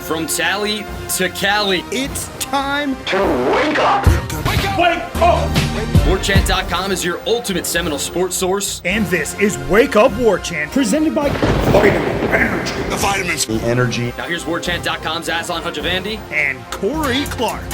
From Tally to Cali. It's time to wake up. Wake up! Wake up! Warchant.com is your ultimate Seminole sports source. And this is Wake Up Warchant, presented by Vitamin Energy. The vitamins. The energy. Now here's Warchant.com's Aslan Hajavandi and Corey Clark.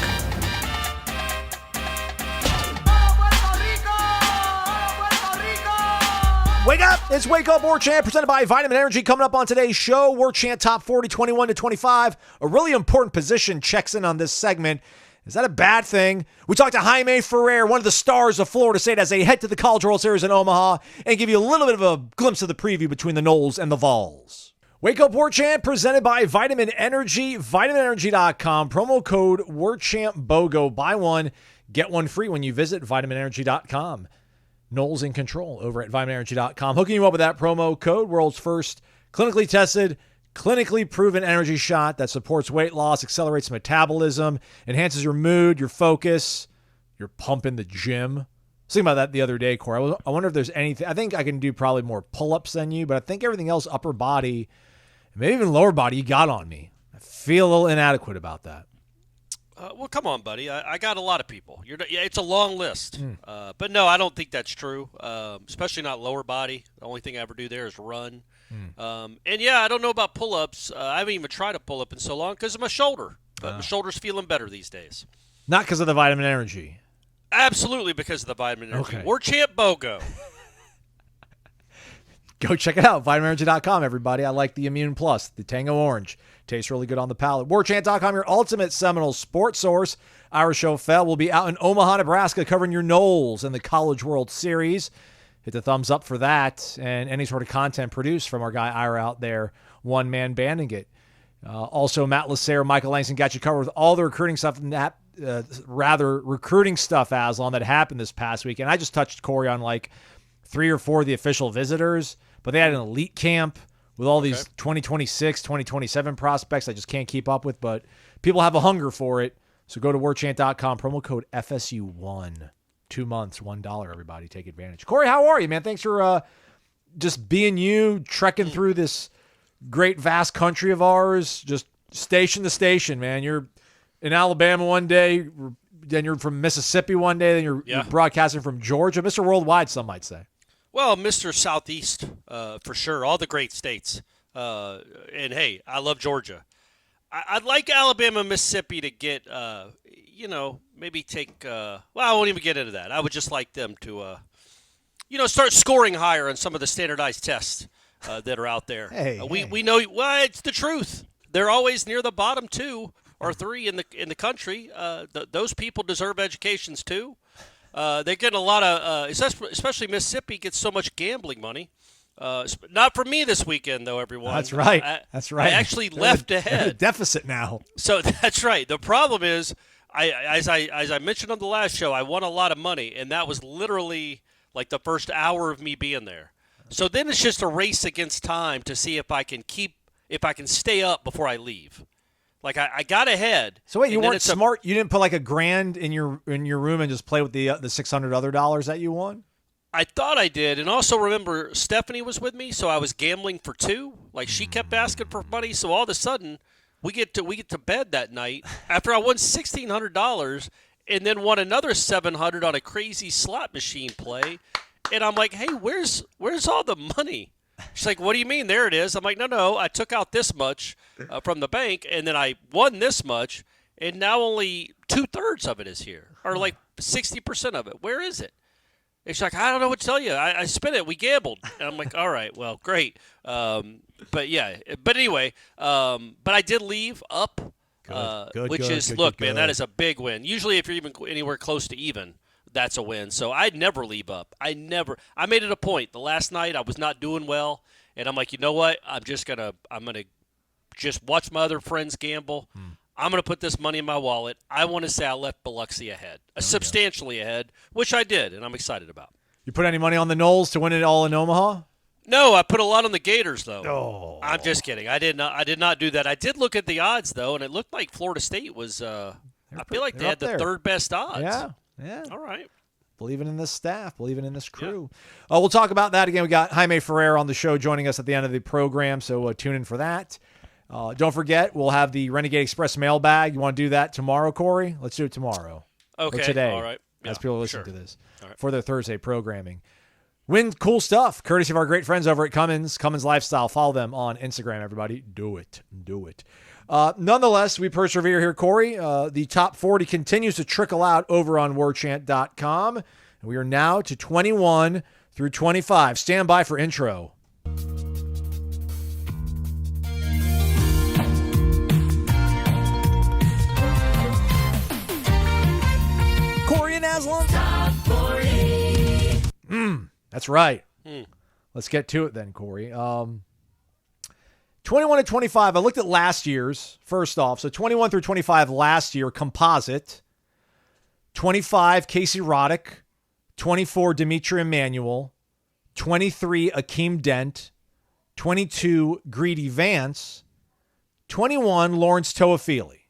Wake up! It's Wake Up Warchant, presented by Vitamin Energy. Coming up on today's show, Warchant Top 40, 21 to 25. A really important position checks in on this segment. Is that a bad thing? We talked to Jaime Ferrer, one of the stars of Florida State, as they head to the College World Series in Omaha, and give you a little bit of a glimpse of the preview between the Noles and the Vols. Wake Up Warchant, presented by Vitamin Energy, vitaminenergy.com. Promo code WarchantBOGO. Buy one, get one free when you visit vitaminenergy.com. Noles in control over at vitaminenergy.com. Hooking you up with that promo code, world's first clinically tested, clinically proven energy shot that supports weight loss, accelerates metabolism, enhances your mood, your focus, your pump in the gym. I was thinking about that the other day, Corey. I wonder if there's anything. I think I can do probably more pull-ups than you, but I think everything else, upper body, maybe even lower body, you got on me. I feel a little inadequate about that. Well, come on, buddy. I got a lot of people. It's a long list. But no, I don't think that's true, especially not lower body. The only thing I ever do there is run. And, yeah, I don't know about pull-ups. I haven't even tried a pull-up in so long because of my shoulder. But my shoulder's feeling better these days. Not because of the Vitamin Energy. Absolutely because of the Vitamin Energy. Okay. Warchant BOGO. Go check it out. VitaminEnergy.com, everybody. I like the Immune Plus, the Tango Orange. Tastes really good on the palate. Warchant.com, your ultimate Seminole sports source. Our show will be out in Omaha, Nebraska, covering your Noles in the College World Series. Hit the thumbs up for that and any sort of content produced from our guy Ira out there, one-man banding it. Also, Matt Lasser, Michael Langston got you covered with all the recruiting stuff, recruiting stuff, Aslan, that happened this past week. And I just touched Corey on like 3 or 4 of the official visitors, but they had an elite camp with all these 2026, 2027 prospects I just can't keep up with, but people have a hunger for it. So go to warchant.com, promo code FSU1. 2 months, $1, everybody. Take advantage. Corey, how are you, man? Thanks for just being you, trekking through this great, vast country of ours, just station to station, man. You're in Alabama one day, then you're from Mississippi one day, then you're broadcasting from Georgia. Mr. Worldwide, some might say. Well, Mr. Southeast, for sure. All the great states. And, hey, I love Georgia. I'd like Alabama and Mississippi to get, maybe take I won't even get into that. I would just like them to, start scoring higher on some of the standardized tests that are out there. We know, well, it's the truth. They're always near the bottom 2 or 3 in the country. Those people deserve educations, too. They're getting a lot of, especially Mississippi gets so much gambling money. Not for me this weekend, though, everyone. That's right. That's right. I actually left ahead. A deficit now. So that's right. The problem is, as I mentioned on the last show, I won a lot of money, and that was literally like the first hour of me being there. So then it's just a race against time to see if I can stay up before I leave. Like I got ahead. So wait, you weren't smart? You didn't put like $1,000 in your room and just play with the $600 other dollars that you won? I thought I did, and also remember Stephanie was with me, so I was gambling for 2. Like she kept asking for money, so all of a sudden we get to bed that night after I won $1,600 and then won another $700 on a crazy slot machine play, and I'm like, hey, where's all the money? She's like, what do you mean? There it is. I'm like, no, I took out this much from the bank, and then I won this much, and now only 2/3 of it is here, or like 60% of it. Where is it? And she's like, I don't know what to tell you. I spent it. We gambled. And I'm like, all right, well, great. But anyway, but I did leave up, man, that is a big win. Usually if you're even anywhere close to even, that's a win. So I'd never leave up. I made it a point. The last night I was not doing well, and I'm like, you know what? I'm gonna just watch my other friends gamble. I'm going to put this money in my wallet. I want to say I left Biloxi ahead, substantially ahead, which I did, and I'm excited about. You put any money on the Noles to win it all in Omaha? No, I put a lot on the Gators, though. Oh. I'm just kidding. I did not do that. I did look at the odds, though, and it looked like Florida State was I feel like they had the third best odds. Yeah. All right. Believing in this staff, believing in this crew. Yeah. We'll talk about that again. We got Jaime Ferrer on the show joining us at the end of the program, so tune in for that. Don't forget, we'll have the Renegade Express mailbag. You want to do that tomorrow, Corey? Let's do it tomorrow. Okay. Or today. All right. As people listen to this right. for their Thursday programming. Win cool stuff, courtesy of our great friends over at Cummins Lifestyle. Follow them on Instagram, everybody. Do it. Nonetheless, we persevere here, Corey. The top 40 continues to trickle out over on warchant.com. And we are now to 21 through 25. Stand by for intro. Corey and Aslan. Top 40. That's right. Let's get to it then, Corey. 21 to 25. I looked at last year's, first off. So 21 through 25 last year, composite. 25, Casey Roddick. 24, Dimitri Emanuel. 23, Akeem Dent. 22, Greedy Vance. 21, Lawrence Toafili.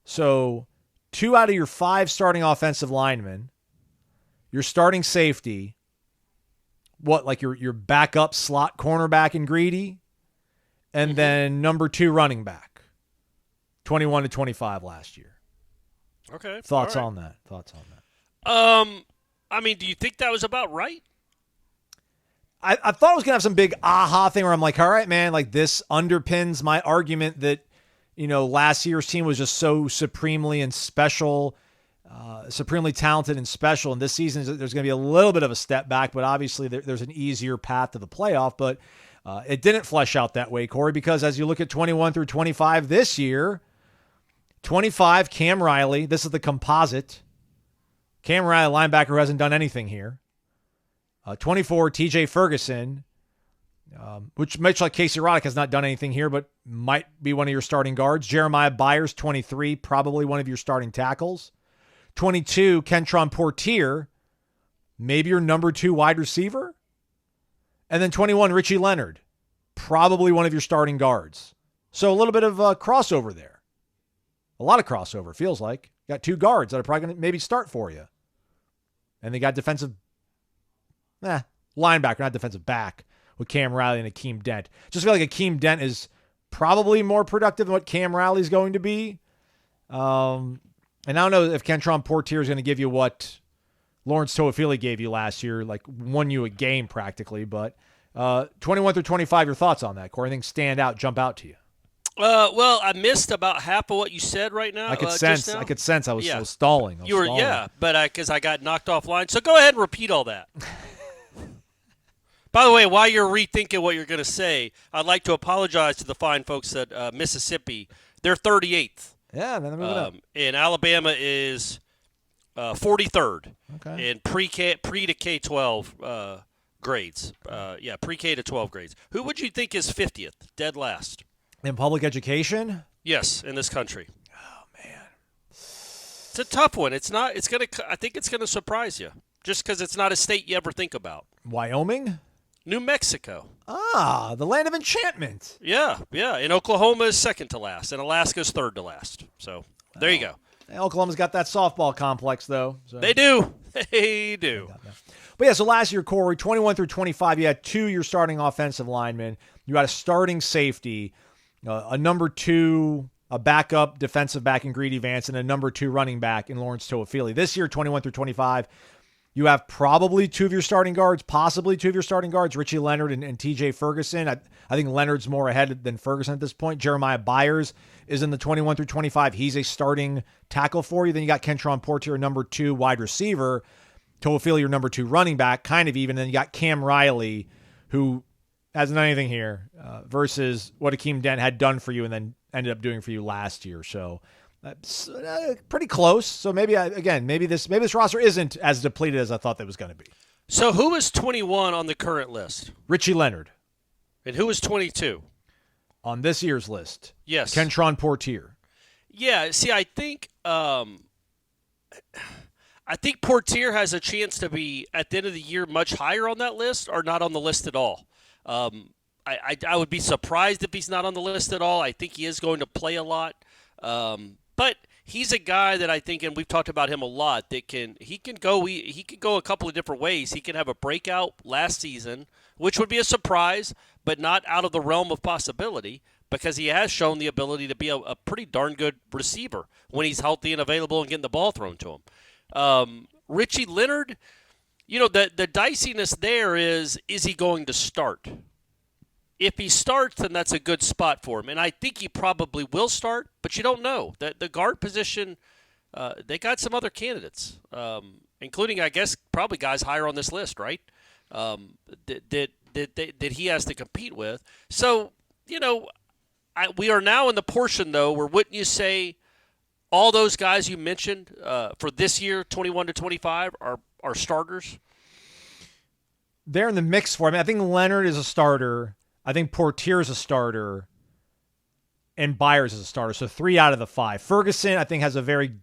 So 2 out of your 5 starting offensive linemen, your starting safety, like your backup slot cornerback in Greedy, and then number 2 running back, 21 to 25 last year. Okay. Thoughts right. on that? I mean, do you think that was about right? I thought I was going to have some big aha thing where I'm like, all right, man, like this underpins my argument that, last year's team was just so supremely and special, supremely talented and special. And this season, there's going to be a little bit of a step back, but obviously there's an easier path to the playoff. But it didn't flesh out that way, Corey, because as you look at 21 through 25 this year, 25, Cam Riley. This is the composite. Cam Riley, linebacker, who hasn't done anything here. 24, TJ Ferguson, which much like Casey Roddick has not done anything here, but might be one of your starting guards. Jeremiah Byers, 23, probably one of your starting tackles. 22, Kentron Portier, maybe your number 2 wide receiver. And then 21, Richie Leonard, probably one of your starting guards. So a little bit of crossover there. A lot of crossover, feels like. Got 2 guards that are probably going to maybe start for you. And they got defensive linebacker, not defensive back, with Cam Riley and Akeem Dent. Just feel like Akeem Dent is probably more productive than what Cam Riley is going to be. And I don't know if Kentron Portier is going to give you what Lawrence Toafili gave you last year, like won you a game practically. But 21 through 25, your thoughts on that, Corey? Anything stand out, jump out to you? Well, I missed about half of what you said right now. I could sense I was stalling. But because I got knocked offline. So go ahead and repeat all that. By the way, while you're rethinking what you're going to say, I'd like to apologize to the fine folks at Mississippi. They're 38th. Yeah, then move it up. And Alabama is 43rd. Okay. In pre to K-12 grades. Pre-K to 12 grades. Who would you think is 50th, dead last? In public education? Yes, in this country. Oh, man. It's a tough one. I think it's gonna surprise you, just because it's not a state you ever think about. Wyoming? New Mexico. Ah, the land of enchantment. Yeah. And Oklahoma is second to last, and Alaska's third to last. So there you go. Oklahoma's got that softball complex, though. So. They do. They do. But yeah, so last year, Corey, 21 through 25, you had 2 your starting offensive linemen. You had a starting safety, a number 2, a backup defensive back in Greedy Vance, and a number 2 running back in Lawrence Toafili. This year, 21 through 25, you have probably 2 of your starting guards, possibly 2 of your starting guards, Richie Leonard and TJ Ferguson. I think Leonard's more ahead than Ferguson at this point. Jeremiah Byers is in the 21 through 25. He's a starting tackle for you. Then you got Kentron Portier, number 2 wide receiver. Toafili, your number 2 running back, kind of even. Then you got Cam Riley, who hasn't done anything here, versus what Akeem Dent had done for you and then ended up doing for you last year. So pretty close. So maybe this roster isn't as depleted as I thought that was going to be. So who is 21 on the current list? Richie Leonard. And who is 22? On this year's list. Yes. Kentron Portier. Yeah, see, I think Portier has a chance to be, at the end of the year, much higher on that list or not on the list at all. I would be surprised if he's not on the list at all. I think he is going to play a lot. But he's a guy that I think, and we've talked about him a lot, that he can go a couple of different ways. He can have a breakout last season, which would be a surprise, but not out of the realm of possibility. because he has shown the ability to be a pretty darn good receiver when he's healthy and available and getting the ball thrown to him. Richie Leonard, the diciness there is he going to start? If he starts, then that's a good spot for him. And I think he probably will start, but you don't know. The guard position, they got some other candidates, including, I guess, probably guys higher on this list, right? That he has to compete with. So, we are now in the portion, though, where wouldn't you say all those guys you mentioned for this year, 21 to 25, are starters? They're in the mix for him. I think Leonard is a starter. I think Portier is a starter. And Byers is a starter. So 3 out of the 5. Ferguson, I think, has a very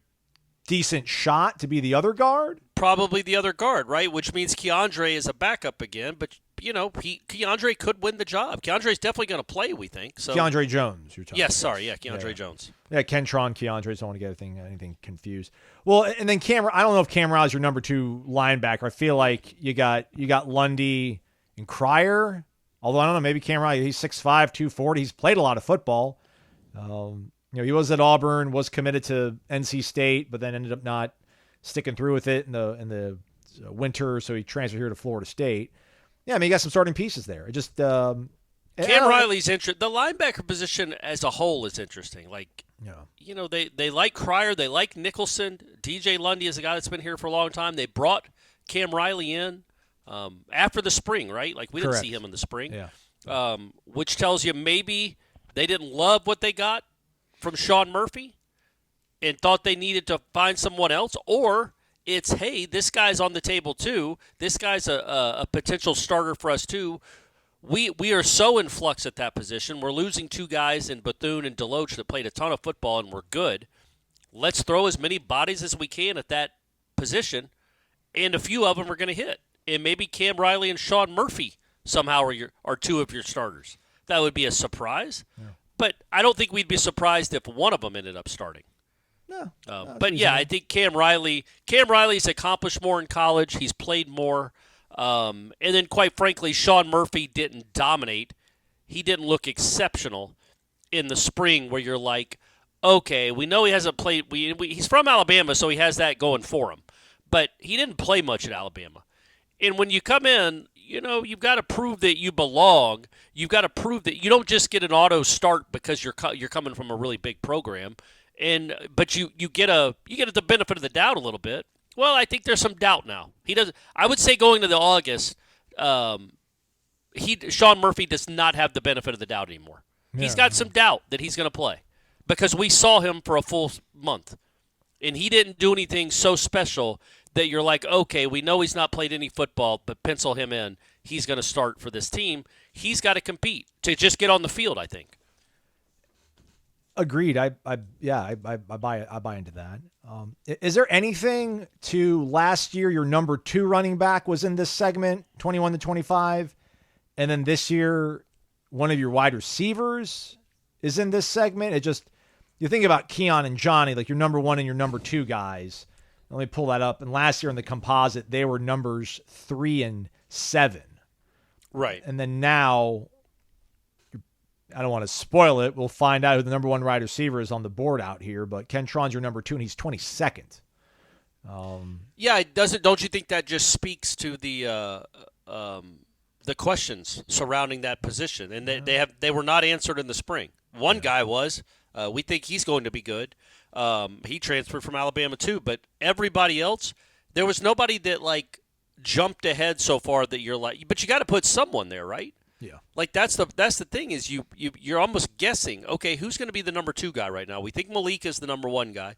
decent shot to be the other guard. Probably the other guard, right? Which means Keandre is a backup again. But, Keandre could win the job. Keandre's definitely going to play, we think. So Keandre Jones, you're talking about. Keandre Jones. Yeah, Kentron, Keandre, don't want to get anything confused. Well, and then I don't know if Cam Riley's your number 2 linebacker. I feel like you got Lundy and Cryer. Although, I don't know, maybe Cam Riley, he's 6'5", 240. He's played a lot of football. He was at Auburn, was committed to NC State, but then ended up not sticking through with it in the winter, so he transferred here to Florida State. Yeah, I mean, you got some starting pieces there. It just Cam Riley's interesting. The linebacker position as a whole is interesting. They like Cryer, they like Nicholson. DJ Lundy is a guy that's been here for a long time. They brought Cam Riley in after the spring, right? We didn't see him in the spring, which tells you maybe they didn't love what they got from Sean Murphy and thought they needed to find someone else, or it's, hey, this guy's on the table too. This guy's a potential starter for us too. We are so in flux at that position. We're losing 2 guys in Bethune and Deloach that played a ton of football and were good. Let's throw as many bodies as we can at that position, and a few of them are going to hit. And maybe Cam Riley and Sean Murphy somehow are 2 of your starters. That would be a surprise. Yeah. But I don't think we'd be surprised if one of them ended up starting. No. But yeah, I think Cam Riley's accomplished more in college. He's played more. And then, quite frankly, Sean Murphy didn't dominate. He didn't look exceptional in the spring where you're like, okay, we know he hasn't played. He's from Alabama, so he has that going for him. But he didn't play much at Alabama. And when you come in, you've got to prove that you belong. You've got to prove that you don't just get an auto start because you're coming from a really big program. But you get the benefit of the doubt a little bit. Well, I think there's some doubt now. I would say going to the August, Sean Murphy does not have the benefit of the doubt anymore. Yeah. He's got some doubt that he's going to play because we saw him for a full month, and he didn't do anything so special that you're like, okay, we know he's not played any football, but pencil him in. He's going to start for this team. He's got to compete to just get on the field, I think. Agreed. I buy into that. Is there anything to last year? Your number 2 running back was in this segment, 21 to 25, and then this year, one of your wide receivers is in this segment. You think about Keon and Johnny, like your number 1 and your number 2 guys. Let me pull that up. And last year in the composite, they were numbers 3 and 7. Right. And then now, I don't want to spoil it. We'll find out who the number 1 wide receiver is on the board out here. But Kentron's your number 2, and he's 22nd. Yeah, it doesn't. Don't you think that just speaks to the questions surrounding that position, and they were not answered in the spring. One guy was. We think he's going to be good. He transferred from Alabama too, but everybody else, there was nobody that jumped ahead so far that you're like. But you got to put someone there, right? Yeah. That's the thing is you're almost guessing. Okay, who's going to be the number 2 guy right now? We think Malik is the number 1 guy.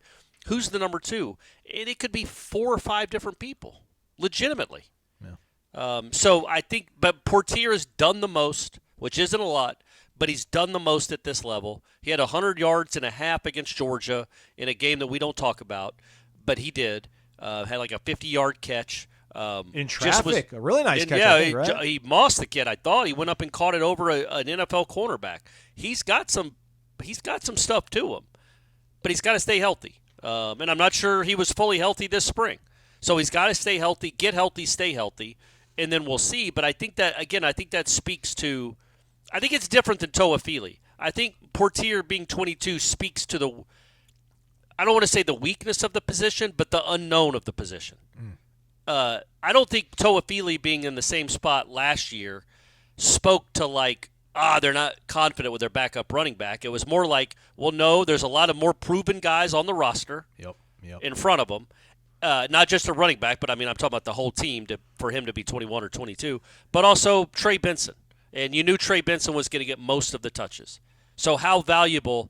Who's the number 2? And it could be 4 or 5 different people, legitimately. Yeah. So I think, but Portier has done the most, which isn't a lot, but he's done the most at this level. He had 100 yards and a half against Georgia in a game that we don't talk about, but he did. Had a 50-yard catch. In traffic, a really nice catch. Yeah, right? He mossed the kid. I thought he went up and caught it over an NFL cornerback. He's got some stuff to him, but he's got to stay healthy. And I'm not sure he was fully healthy this spring, so he's got to stay healthy, get healthy, stay healthy, and then we'll see. But I think that speaks to. I think it's different than Toafili. I think Portier being 22 speaks to I don't want to say the weakness of the position, but the unknown of the position. I don't think Toafili being in the same spot last year spoke to they're not confident with their backup running back. It was more like, well, no, there's a lot of more proven guys on the roster in front of them. Not just a running back, but I'm talking about the whole team for him to be 21 or 22, but also Trey Benson. And you knew Trey Benson was going to get most of the touches. So how valuable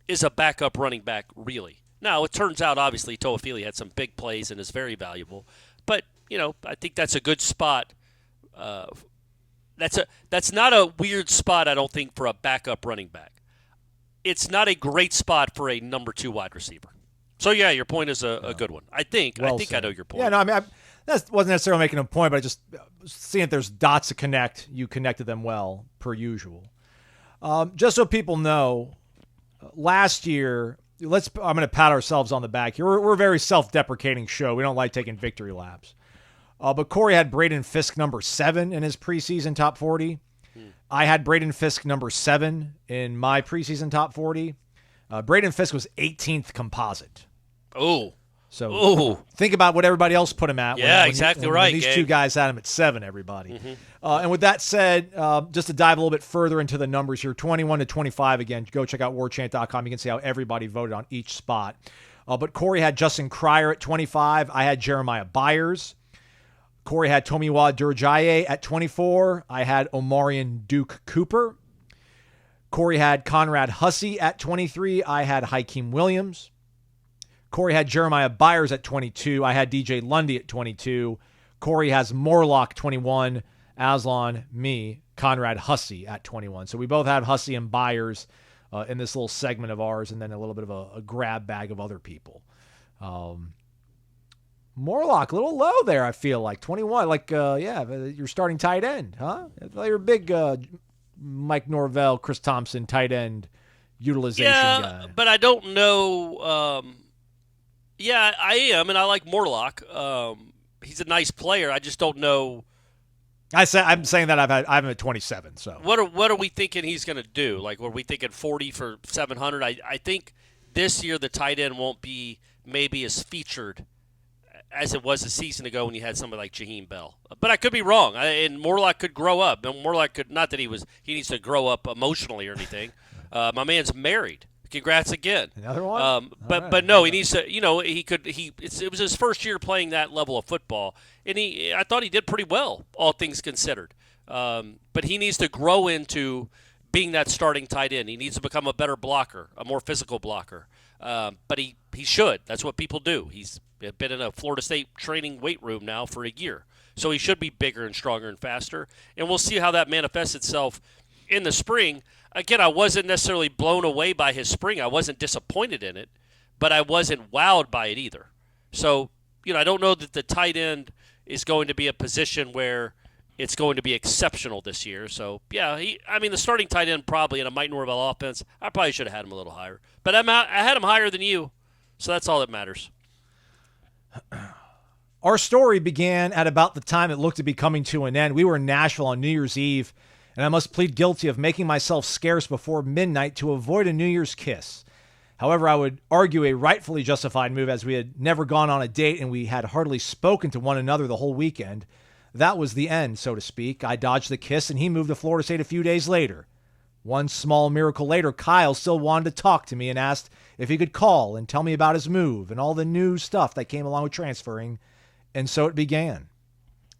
is a backup running back really? Now, it turns out, obviously, Toafili had some big plays and is very valuable. But, I think that's a good spot. That's not a weird spot, I don't think, for a backup running back. It's not a great spot for a number 2 wide receiver. So, yeah, your point is a good one. I think I know your point. Yeah, no, that wasn't necessarily making a point, but I just seeing if there's dots to connect. You connected them well, per usual. Just so people know, last year, I'm going to pat ourselves on the back here. We're a very self-deprecating show. We don't like taking victory laps. But Corey had Braden Fisk number 7 in his preseason top 40. I had Braden Fisk number 7 in my preseason top 40. Braden Fisk was 18th composite. Oh. So think about what everybody else put him at. Yeah, exactly right. These two guys had him at 7, everybody. Mm-hmm. And with that said, just to dive a little bit further into the numbers here, 21 to 25, again, go check out warchant.com. You can see how everybody voted on each spot. But Corey had Justin Cryer at 25. I had Jeremiah Byers. Corey had Tomiwa Durjaye at 24. I had Omarion Duke Cooper. Corey had Conrad Hussey at 23. I had Hakeem Williams. Corey had Jeremiah Byers at 22. I had DJ Lundy at 22. Corey has Morlock 21. Aslan, me, Conrad Hussey at 21. So we both have Hussey and Byers in this little segment of ours, and then a little bit of a grab bag of other people. Morlock, a little low there, I feel like. 21, you're starting tight end, huh? You're a big Mike Norvell, Chris Thompson tight end utilization guy. Yeah, but I don't know. Yeah, I am, and I like Morlock. He's a nice player. I just don't know. I'm saying that I have him at 27. So what are we thinking he's going to do? Like, were we thinking 40 for 700? I think this year the tight end won't be maybe as featured as it was a season ago when you had somebody like Jaheim Bell. But I could be wrong. And Morlock could grow up. Morlock could, not that he needs to grow up emotionally or anything. My man's married. Congrats again. Another one? But no, he needs to, it was his first year playing that level of football. And I thought he did pretty well, all things considered. But he needs to grow into being that starting tight end. He needs to become a better blocker, a more physical blocker. But he should. That's what people do. He's been in a Florida State training weight room now for a year. So he should be bigger and stronger and faster. And we'll see how that manifests itself in the spring. Again, I wasn't necessarily blown away by his spring. I wasn't disappointed in it, but I wasn't wowed by it either. So, I don't know that the tight end is going to be a position where it's going to be exceptional this year. So, yeah, the starting tight end probably in a Mike Norvell offense, I probably should have had him a little higher. But I had him higher than you, so that's all that matters. Our story began at about the time it looked to be coming to an end. We were in Nashville on New Year's Eve, and I must plead guilty of making myself scarce before midnight to avoid a New Year's kiss. However, I would argue a rightfully justified move, as we had never gone on a date and we had hardly spoken to one another the whole weekend. That was the end, so to speak. I dodged the kiss, and he moved to Florida State a few days later. One small miracle later, Kyle still wanted to talk to me and asked if he could call and tell me about his move and all the new stuff that came along with transferring. And so it began.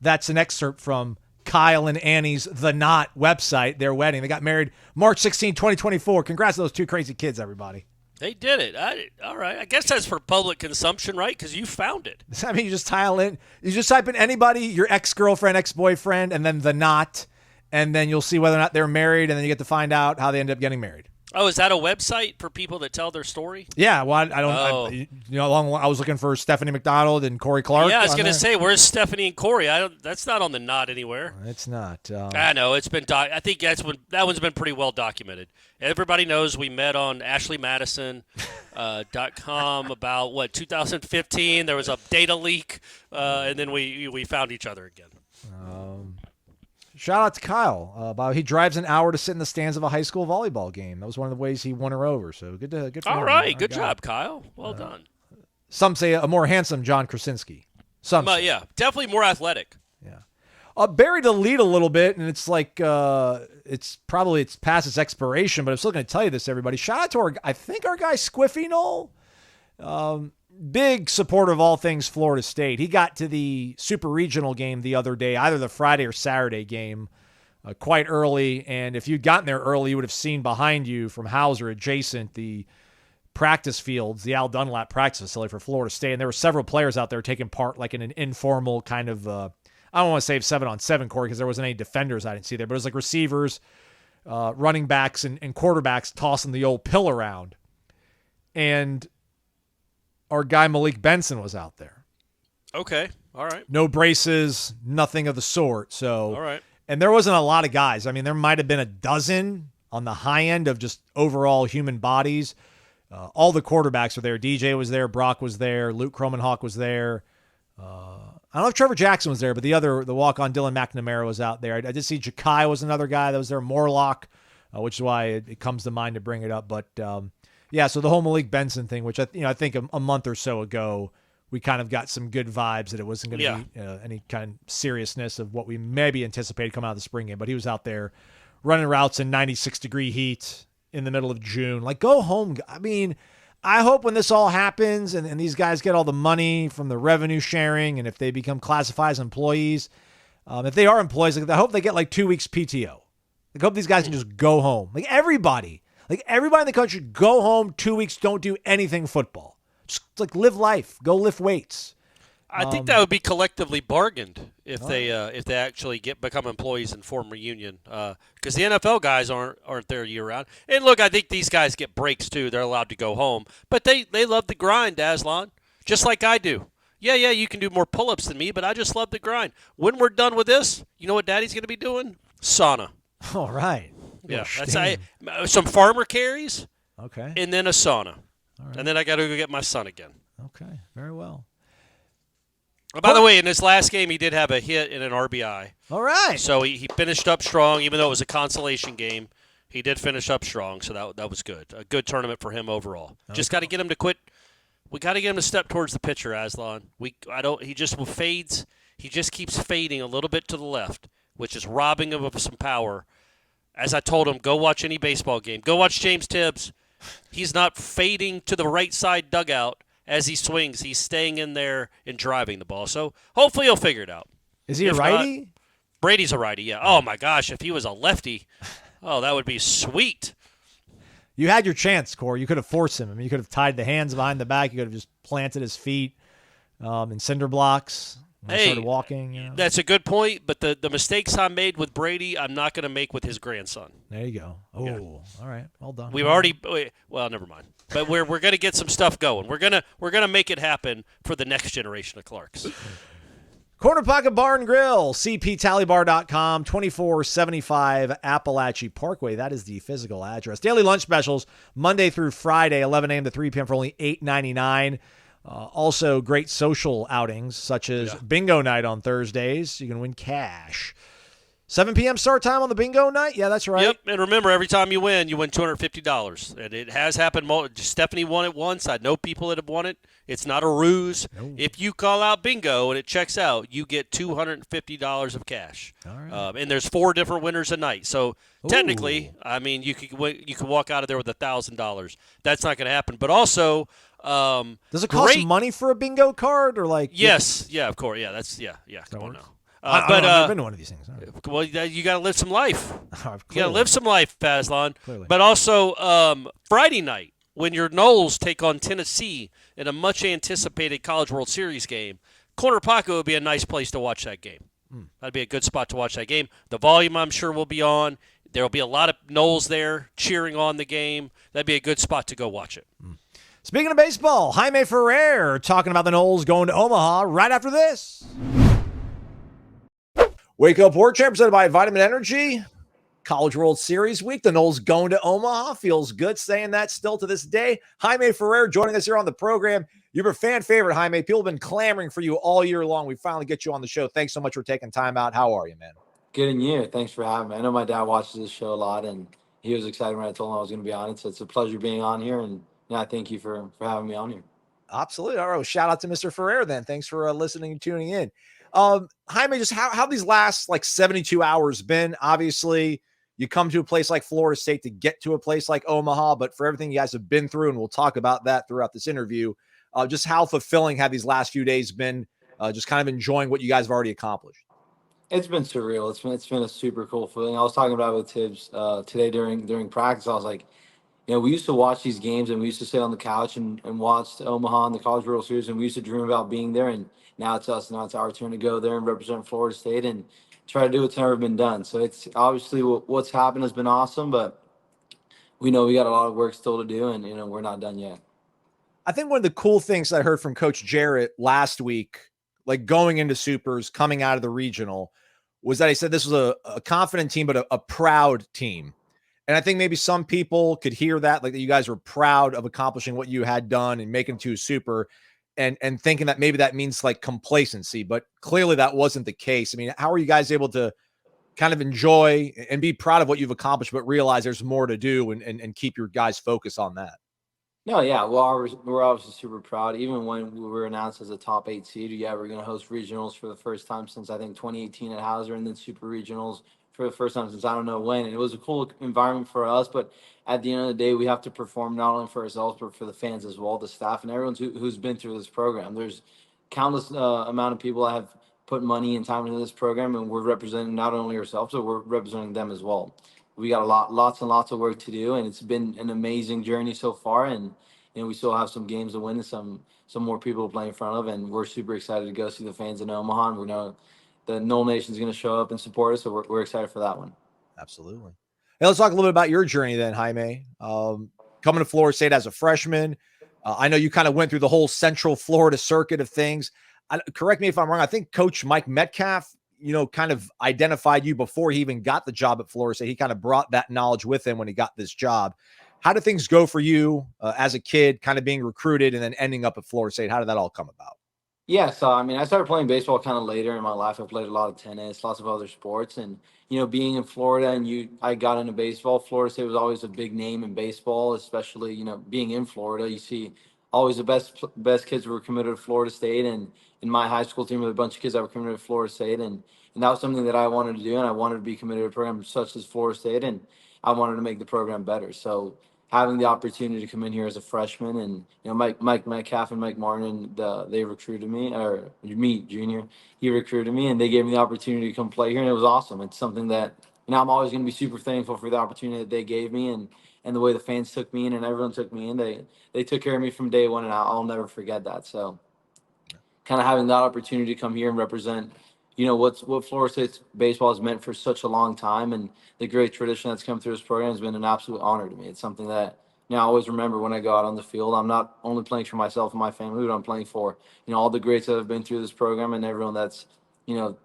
That's an excerpt from Kyle and Annie's The Knot website, their wedding. They got married March 16, 2024. Congrats to those two crazy kids, everybody. They did it. All right. I guess that's for public consumption, right? Because you found it. I mean, you just type in anybody, your ex-girlfriend, ex-boyfriend, and then The Knot, and then you'll see whether or not they're married, and then you get to find out how they end up getting married. Oh, is that a website for people that tell their story? Yeah, well, I was looking for Stephanie McDonald and Corey Clark. Yeah, I was going to say, where's Stephanie and Corey? That's not on The Knot anywhere. It's not. I know it's been. I think that one's been pretty well documented. Everybody knows we met on AshleyMadison.com about 2015. There was a data leak, and then we found each other again. Shout out to Kyle. About he drives an hour to sit in the stands of a high school volleyball game. That was one of the ways he won her over. So good for All him. right, good job, Kyle. Well done. Some say a more handsome John Krasinski. Some say. Yeah, definitely more athletic. Yeah. Buried the lead a little bit, and it's like it's past its expiration, but I'm still going to tell you this, everybody. Shout out to our guy Squiffy Knoll. Big supporter of all things Florida State. He got to the super regional game the other day, either the Friday or Saturday game, quite early. And if you'd gotten there early, you would have seen behind you from Hauser adjacent the practice fields, the Al Dunlap practice facility for Florida State. And there were several players out there taking part like in an informal kind of, I don't want to say 7-on-7 court because there wasn't any defenders I didn't see there, but it was like receivers, running backs, and quarterbacks tossing the old pill around. And our guy Malik Benson was out there. Okay. All right. No braces, nothing of the sort. So, all right. And there wasn't a lot of guys. I mean, there might have been a dozen on the high end of just overall human bodies. All the quarterbacks were there. DJ was there. Brock was there. Luke Cromenhawk was there. I don't know if Trevor Jackson was there, but the walk-on Dylan McNamara was out there. I did see Jakai was another guy that was there. Morlock, which is why it comes to mind to bring it up. But, yeah, so the whole Malik Benson thing, which I think a month or so ago, we kind of got some good vibes that it wasn't going to be any kind of seriousness of what we maybe anticipated coming out of the spring game. But he was out there running routes in 96-degree heat in the middle of June. Like, go home. I mean, I hope when this all happens and these guys get all the money from the revenue sharing and if they become classified as employees, if they are employees, I hope they get like 2 weeks PTO. I hope these guys can just go home. Like everybody in the country, go home 2 weeks, don't do anything football. Just like live life, go lift weights. I think that would be collectively bargained if they actually become employees and form a union. Because the NFL guys aren't there year round. And look, I think these guys get breaks too. They're allowed to go home, but they love the grind, Aslan, just like I do. Yeah, you can do more pull-ups than me, but I just love the grind. When we're done with this, you know what Daddy's going to be doing? Sauna. All right. Yeah, some farmer carries. Okay. And then a sauna. All right. And then I got to go get my son again. Okay, very well. By the way, in this last game, he did have a hit and an RBI. All right. So he finished up strong, even though it was a consolation game. He did finish up strong, so that was good. A good tournament for him overall. Okay. Just got to get him to quit. We got to get him to step towards the pitcher, Aslan. He just fades. He just keeps fading a little bit to the left, which is robbing him of some power. As I told him, go watch any baseball game. Go watch James Tibbs. He's not fading to the right side dugout as he swings. He's staying in there and driving the ball. So hopefully he'll figure it out. Is he a righty? Not, Brady's a righty, yeah. Oh, my gosh, if he was a lefty, that would be sweet. You had your chance, Corey. You could have forced him. I mean, you could have tied the hands behind the back. You could have just planted his feet in cinder blocks. When he started walking. That's a good point, but the mistakes I made with Brady, I'm not going to make with his grandson. There you go. Oh, yeah. All right. Well done. We've already never mind. But we're going to get some stuff going. We're going to make it happen for the next generation of Clarks. Corner Pocket Bar and Grill, cptallybar.com, 2475 Appalachie Parkway. That is the physical address. Daily lunch specials, Monday through Friday, 11 a.m. to 3 p.m. for only $8.99. Also, great social outings, such as bingo night on Thursdays. You can win cash. 7 p.m. start time on the bingo night? Yeah, that's right. Yep, and remember, every time you win $250. And it has happened. Stephanie won it once. I know people that have won it. It's not a ruse. No. If you call out bingo and it checks out, you get $250 of cash. All right. And there's 4 different winners a night. So technically, I mean, you could walk out of there with $1,000. That's not going to happen. But also, does it cost money for a bingo card or like? Yes. Yeah, of course. Yeah, come on now. I've never been to one of these things. Well, you got to live some life. You got to live some life, Aslan. Clearly. But also, Friday night, when your Noles take on Tennessee in a much-anticipated College World Series game, Corner Pocket would be a nice place to watch that game. That'd be a good spot to watch that game. The volume, I'm sure, will be on. There will be a lot of Noles there cheering on the game. That'd be a good spot to go watch it. Speaking of baseball, Jaime Ferrer talking about the Noles going to Omaha right after this. Wake Up Warchant presented by Vitamin Energy. College World Series week. The Noles going to Omaha. Feels good saying that still to this day. Jaime Ferrer joining us here on the program. You're a fan favorite, Jaime. People have been clamoring for you all year long. We finally get you on the show. Thanks so much for taking time out. How are you, man? Good in you. Thanks for having me. I know my dad watches this show a lot, and he was excited when I told him I was going to be on it. So it's a pleasure being on here, and yeah, thank you for having me on here. Absolutely. All right. Well, shout out to Mr. Ferrer then. Thanks for listening and tuning in. Jaime, just how these last like 72 hours been? Obviously, you come to a place like Florida State to get to a place like Omaha, but for everything you guys have been through, and we'll talk about that throughout this interview, just how fulfilling have these last few days been? Just kind of enjoying what you guys have already accomplished. It's been surreal. It's been a super cool feeling. I was talking about it with Tibbs today during practice. I was like, we used to watch these games and we used to sit on the couch and watch Omaha and the College World Series, and we used to dream about being there. And now it's us. Now it's our turn to go there and represent Florida State and try to do what's never been done. So it's obviously what's happened has been awesome, but we know we got a lot of work still to do, and we're not done yet. I think one of the cool things that I heard from Coach Jarrett last week, like going into Supers, coming out of the regional, was that he said this was a confident team, but a proud team. And I think maybe some people could hear that, like that you guys were proud of accomplishing what you had done and making it to a super, and thinking that maybe that means like complacency, but clearly that wasn't the case. I mean, how are you guys able to kind of enjoy and be proud of what you've accomplished, but realize there's more to do and keep your guys focused on that? No, yeah, well, we're obviously super proud. Even when we were announced as a top 8 seed, yeah, we're going to host regionals for the first time since I think 2018 at Hauser, and then super regionals for the first time since I don't know when. And it was a cool environment for us, but at the end of the day, we have to perform not only for ourselves but for the fans as well, the staff, and everyone who's been through this program. There's countless amount of people that have put money and time into this program, and we're representing not only ourselves, but we're representing them as well. We got lots and lots of work to do, and it's been an amazing journey so far. And we still have some games to win and some more people to play in front of, and we're super excited to go see the fans in Omaha. And we know the Nole Nation is going to show up and support us, so we're excited for that one. Absolutely. Hey, let's talk a little bit about your journey then, Jaime. Coming to Florida State as a freshman, I know you kind of went through the whole Central Florida circuit of things. Correct me if I'm wrong. I think Coach Mike Metcalf, kind of identified you before he even got the job at Florida State. He kind of brought that knowledge with him when he got this job. How did things go for you as a kid, kind of being recruited and then ending up at Florida State? How did that all come about? Yeah, so I mean, I started playing baseball kind of later in my life. I played a lot of tennis, lots of other sports, and being in Florida and I got into baseball. Florida State was always a big name in baseball, especially being in Florida. You see, always the best kids were committed to Florida State, and in my high school team, with a bunch of kids that were committed to Florida State, and that was something that I wanted to do, and I wanted to be committed to a program such as Florida State, and I wanted to make the program better. So having the opportunity to come in here as a freshman, and Mike Metcalf and Mike Martin, they recruited me, or me Junior, he recruited me, and they gave me the opportunity to come play here, and it was awesome. It's something that I'm always going to be super thankful for, the opportunity that they gave me, and the way the fans took me in and everyone took me in. They took care of me from day one, and I'll never forget that. So kind of having that opportunity to come here and represent what Florida State's baseball has meant for such a long time, and the great tradition that's come through this program has been an absolute honor to me. It's something that I always remember when I go out on the field. I'm not only playing for myself and my family, but I'm playing for all the greats that have been through this program and everyone that's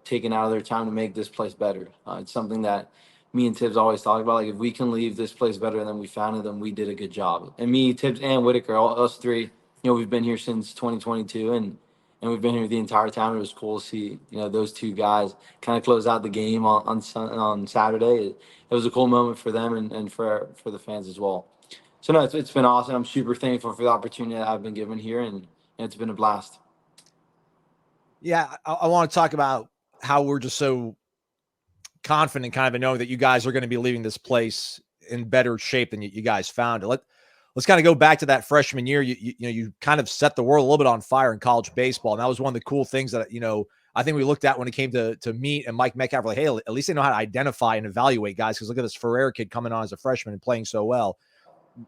taken out of their time to make this place better. It's something that me and Tibbs always talk about. Like, if we can leave this place better than we found it, then we did a good job. And me, Tibbs, and Whitaker, us three, we've been here since 2022, and we've been here the entire time. It was cool to see those two guys kind of close out the game on Saturday. It was a cool moment for them and for the fans as well. So no, it's been awesome. I'm super thankful for the opportunity that I've been given here, and it's been a blast. Yeah, I want to talk about how we're just so confident kind of in knowing that you guys are going to be leaving this place in better shape than you guys found it. Let's kind of go back to that freshman year. You kind of set the world a little bit on fire in college baseball. And that was one of the cool things that, I think we looked at when it came to meet and Mike Metcalf. Like, hey, at least they know how to identify and evaluate guys. Because look at this Ferrer kid coming on as a freshman and playing so well.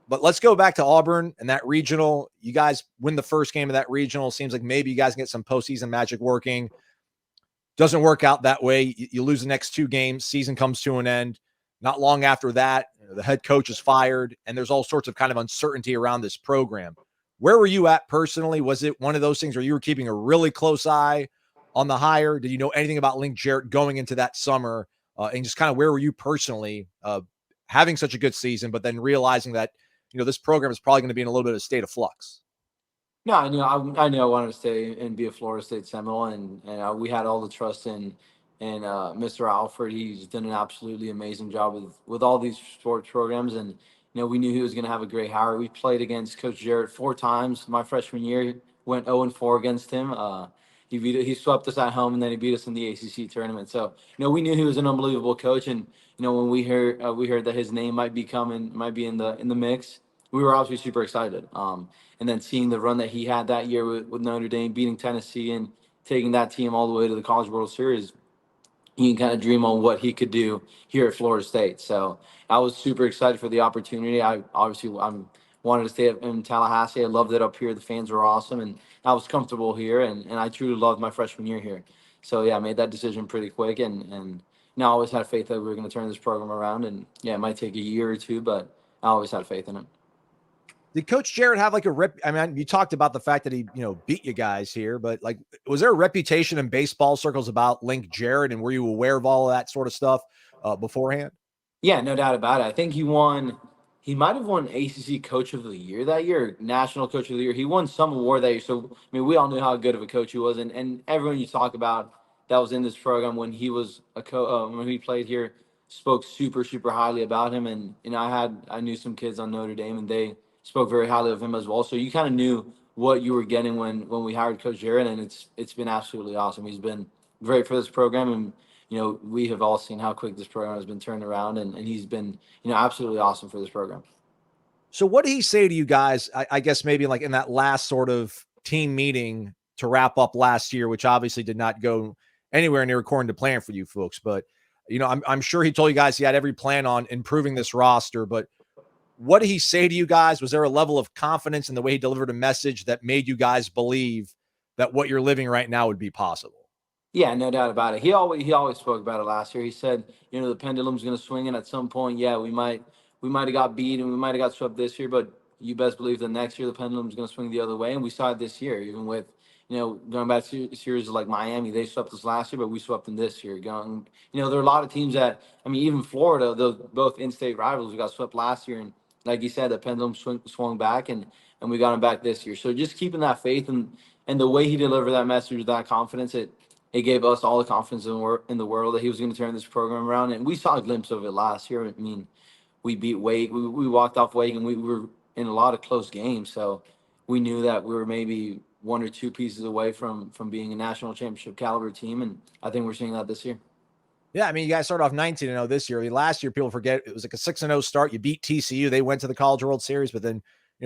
But let's go back to Auburn and that regional. You guys win the first game of that regional. Seems like maybe you guys can get some postseason magic working. Doesn't work out that way. You lose the next two games. Season comes to an end. Not long after that, the head coach is fired, and there's all sorts of kind of uncertainty around this program. Where were you at personally? Was it one of those things where you were keeping a really close eye on the hire? Did you know anything about Link Jarrett going into that summer? And just kind of where were you personally having such a good season, but then realizing that, this program is probably going to be in a little bit of a state of flux? No, I knew I wanted to stay and be a Florida State Seminole, and we had all the trust in and Mr. Alfred. He's done an absolutely amazing job with all these sports programs, and we knew he was going to have a great hire. We played against Coach Jarrett 4 times my freshman year. Went 0-4 against him. He swept us at home, and then he beat us in the ACC tournament. So we knew he was an unbelievable coach, and when we heard that his name might be in the mix, we were obviously super excited. And then seeing the run that he had that year with Notre Dame, beating Tennessee and taking that team all the way to the College World Series, you can kind of dream on what he could do here at Florida State. So I was super excited for the opportunity. I'm wanted to stay in Tallahassee. I loved it up here. The fans were awesome, and I was comfortable here, and I truly loved my freshman year here. So yeah, I made that decision pretty quick, and I always had faith that we were going to turn this program around. And yeah, it might take a year or two, but I always had faith in it. Did Coach Jarrett have like a rep? I mean, you talked about the fact that he, beat you guys here, but like, was there a reputation in baseball circles about Link Jarrett, and were you aware of all of that sort of stuff beforehand? Yeah, no doubt about it. I think he won. He might have won ACC Coach of the Year that year, National Coach of the Year. He won some award that year. So I mean, we all knew how good of a coach he was, and everyone you talk about that was in this program when he was when he played here spoke super super highly about him. And I knew some kids on Notre Dame, and they spoke very highly of him as well. So you kind of knew what you were getting when we hired Coach Jarrett, and it's been absolutely awesome. He's been great for this program, and we have all seen how quick this program has been turned around, and he's been, absolutely awesome for this program. So what did he say to you guys? I guess maybe like in that last sort of team meeting to wrap up last year, which obviously did not go anywhere near according to plan for you folks. But, I'm sure he told you guys he had every plan on improving this roster. But what did he say to you guys? Was there a level of confidence in the way he delivered a message that made you guys believe that what you're living right now would be possible? Yeah, no doubt about it. He always spoke about it last year. He said, the pendulum's going to swing, and at some point, yeah, we might have got beat and we might have got swept this year, but you best believe that next year the pendulum's going to swing the other way, and we saw it this year. Even with going back to series like Miami, they swept us last year, but we swept them this year. There are a lot of teams that even Florida, those both in-state rivals, we got swept last year, and like you said, the pendulum swung back, and we got them back this year. So just keeping that faith and the way he delivered that message with that confidence, it gave us all the confidence in the world that he was going to turn this program around. And we saw a glimpse of it last year. I mean, we beat Wake. We walked off Wake, and we were in a lot of close games. So we knew that we were maybe one or two pieces away from being a national championship caliber team. And I think we're seeing that this year. Yeah, I mean, you guys started off 19-0 this year. I mean, last year, people forget it was like a 6-0 start. You beat TCU. They went to the College World Series, but then,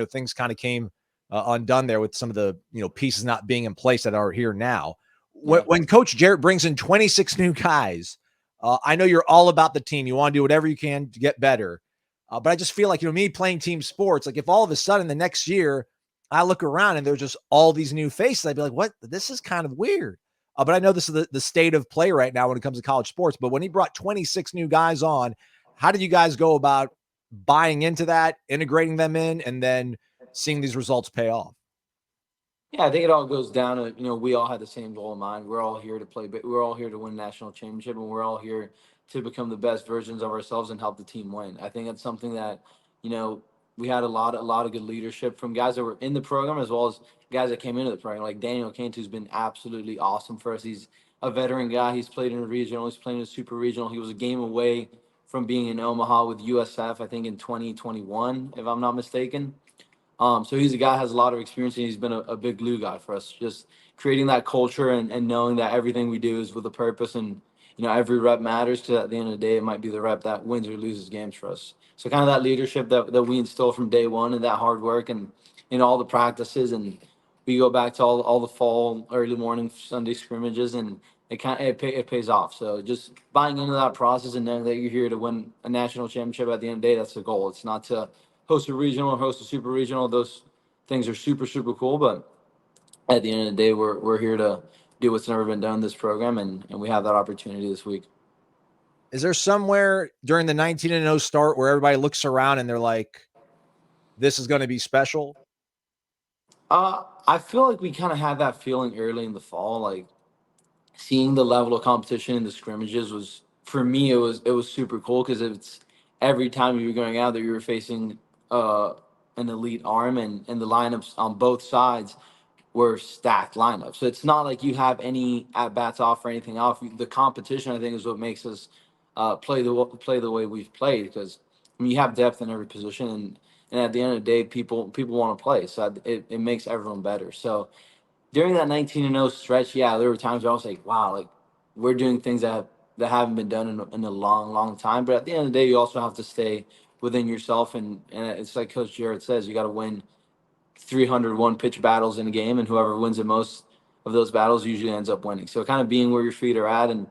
things kind of came undone there with some of the, pieces not being in place that are here now. When Coach Jarrett brings in 26 new guys, I know you're all about the team. You want to do whatever you can to get better. But I just feel like, me playing team sports, like if all of a sudden the next year I look around and there's just all these new faces, I'd be like, what? This is kind of weird. But I know this is the state of play right now when it comes to college sports. But when he brought 26 new guys on, how did you guys go about buying into that, integrating them in, and then seeing these results pay off? Yeah, I think it all goes down to, we all had the same goal in mind. We're all here to play, but we're all here to win a national championship, and we're all here to become the best versions of ourselves and help the team win. I think that's something that, we had a lot of good leadership from guys that were in the program as well as guys that came into the program, like Daniel Kent, who's been absolutely awesome for us. He's a veteran guy. He's played in a regional. He's playing in a super regional. He was a game away from being in Omaha with USF, I think in 2021, if I'm not mistaken. So he's a guy that has a lot of experience, and he's been a big glue guy for us, just creating that culture and knowing that everything we do is with a purpose, and every rep matters, because at the end of the day, it might be the rep that wins or loses games for us. So kind of that leadership that we instill from day one, and that hard work, and in all the practices, and we go back to all the fall, early morning Sunday scrimmages, and it pays off. So just buying into that process and knowing that you're here to win a national championship at the end of the day, that's the goal. It's not to host a regional or host a super regional. Those things are super, super cool. But at the end of the day, we're here to do what's never been done in this program, and we have that opportunity this week. Is there somewhere during the 19-0 start where everybody looks around and they're like, this is going to be special? I feel like we kind of had that feeling early in the fall, like seeing the level of competition in the scrimmages was, for me, it was super cool, because it's every time you were going out there, you were facing an elite arm, and the lineups on both sides we're stacked lineup. So it's not like you have any at bats off or anything off. The competition, I think, is what makes us play the way we've played, because I mean, you have depth in every position, and at the end of the day, people want to play. So it makes everyone better. So during that 19-0 stretch, yeah, there were times where I was like, wow, like we're doing things that haven't been done in a long time. But at the end of the day, you also have to stay within yourself, and it's like Coach Jarrett says, you got to win 301 pitch battles in a game, and whoever wins the most of those battles usually ends up winning. So kind of being where your feet are at, and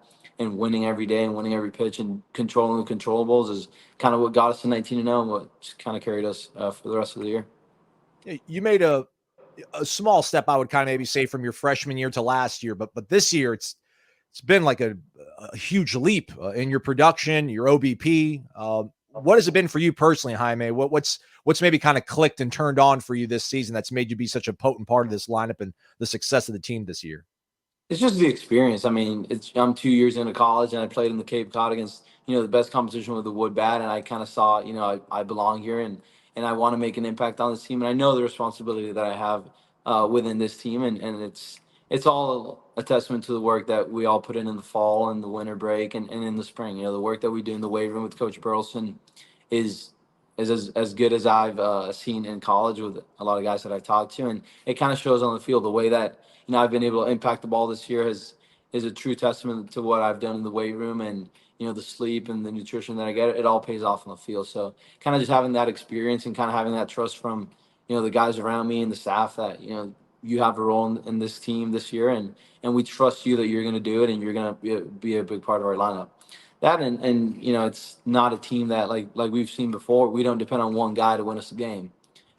winning every day and winning every pitch and controlling the controllables is kind of what got us to 19-0 and what kind of carried us for the rest of the year. You made a small step, I would kind of maybe say, from your freshman year to last year, but this year it's been like a huge leap in your production, your OBP. What has it been for you personally, Jaime? What's maybe kind of clicked and turned on for you this season that's made you be such a potent part of this lineup and the success of the team this year? It's just the experience. I mean, I'm 2 years into college, and I played in the Cape Cod against the best competition with the wood bat, and I kind of saw I belong here, and I want to make an impact on this team, and I know the responsibility that I have within this team, and it's all a testament to the work that we all put in the fall and the winter break and in the spring. The work that we do in the weight room with Coach Burleson is as good as I've seen in college with a lot of guys that I've talked to, and it kind of shows on the field. The way that I've been able to impact the ball this year is a true testament to what I've done in the weight room, and the sleep and the nutrition that I get. It all pays off on the field. So kind of just having that experience and kind of having that trust from the guys around me and the staff that you have a role in this team this year, and we trust you that you're going to do it, and you're going to be a big part of our lineup. That and it's not a team that like we've seen before. We don't depend on one guy to win us a game.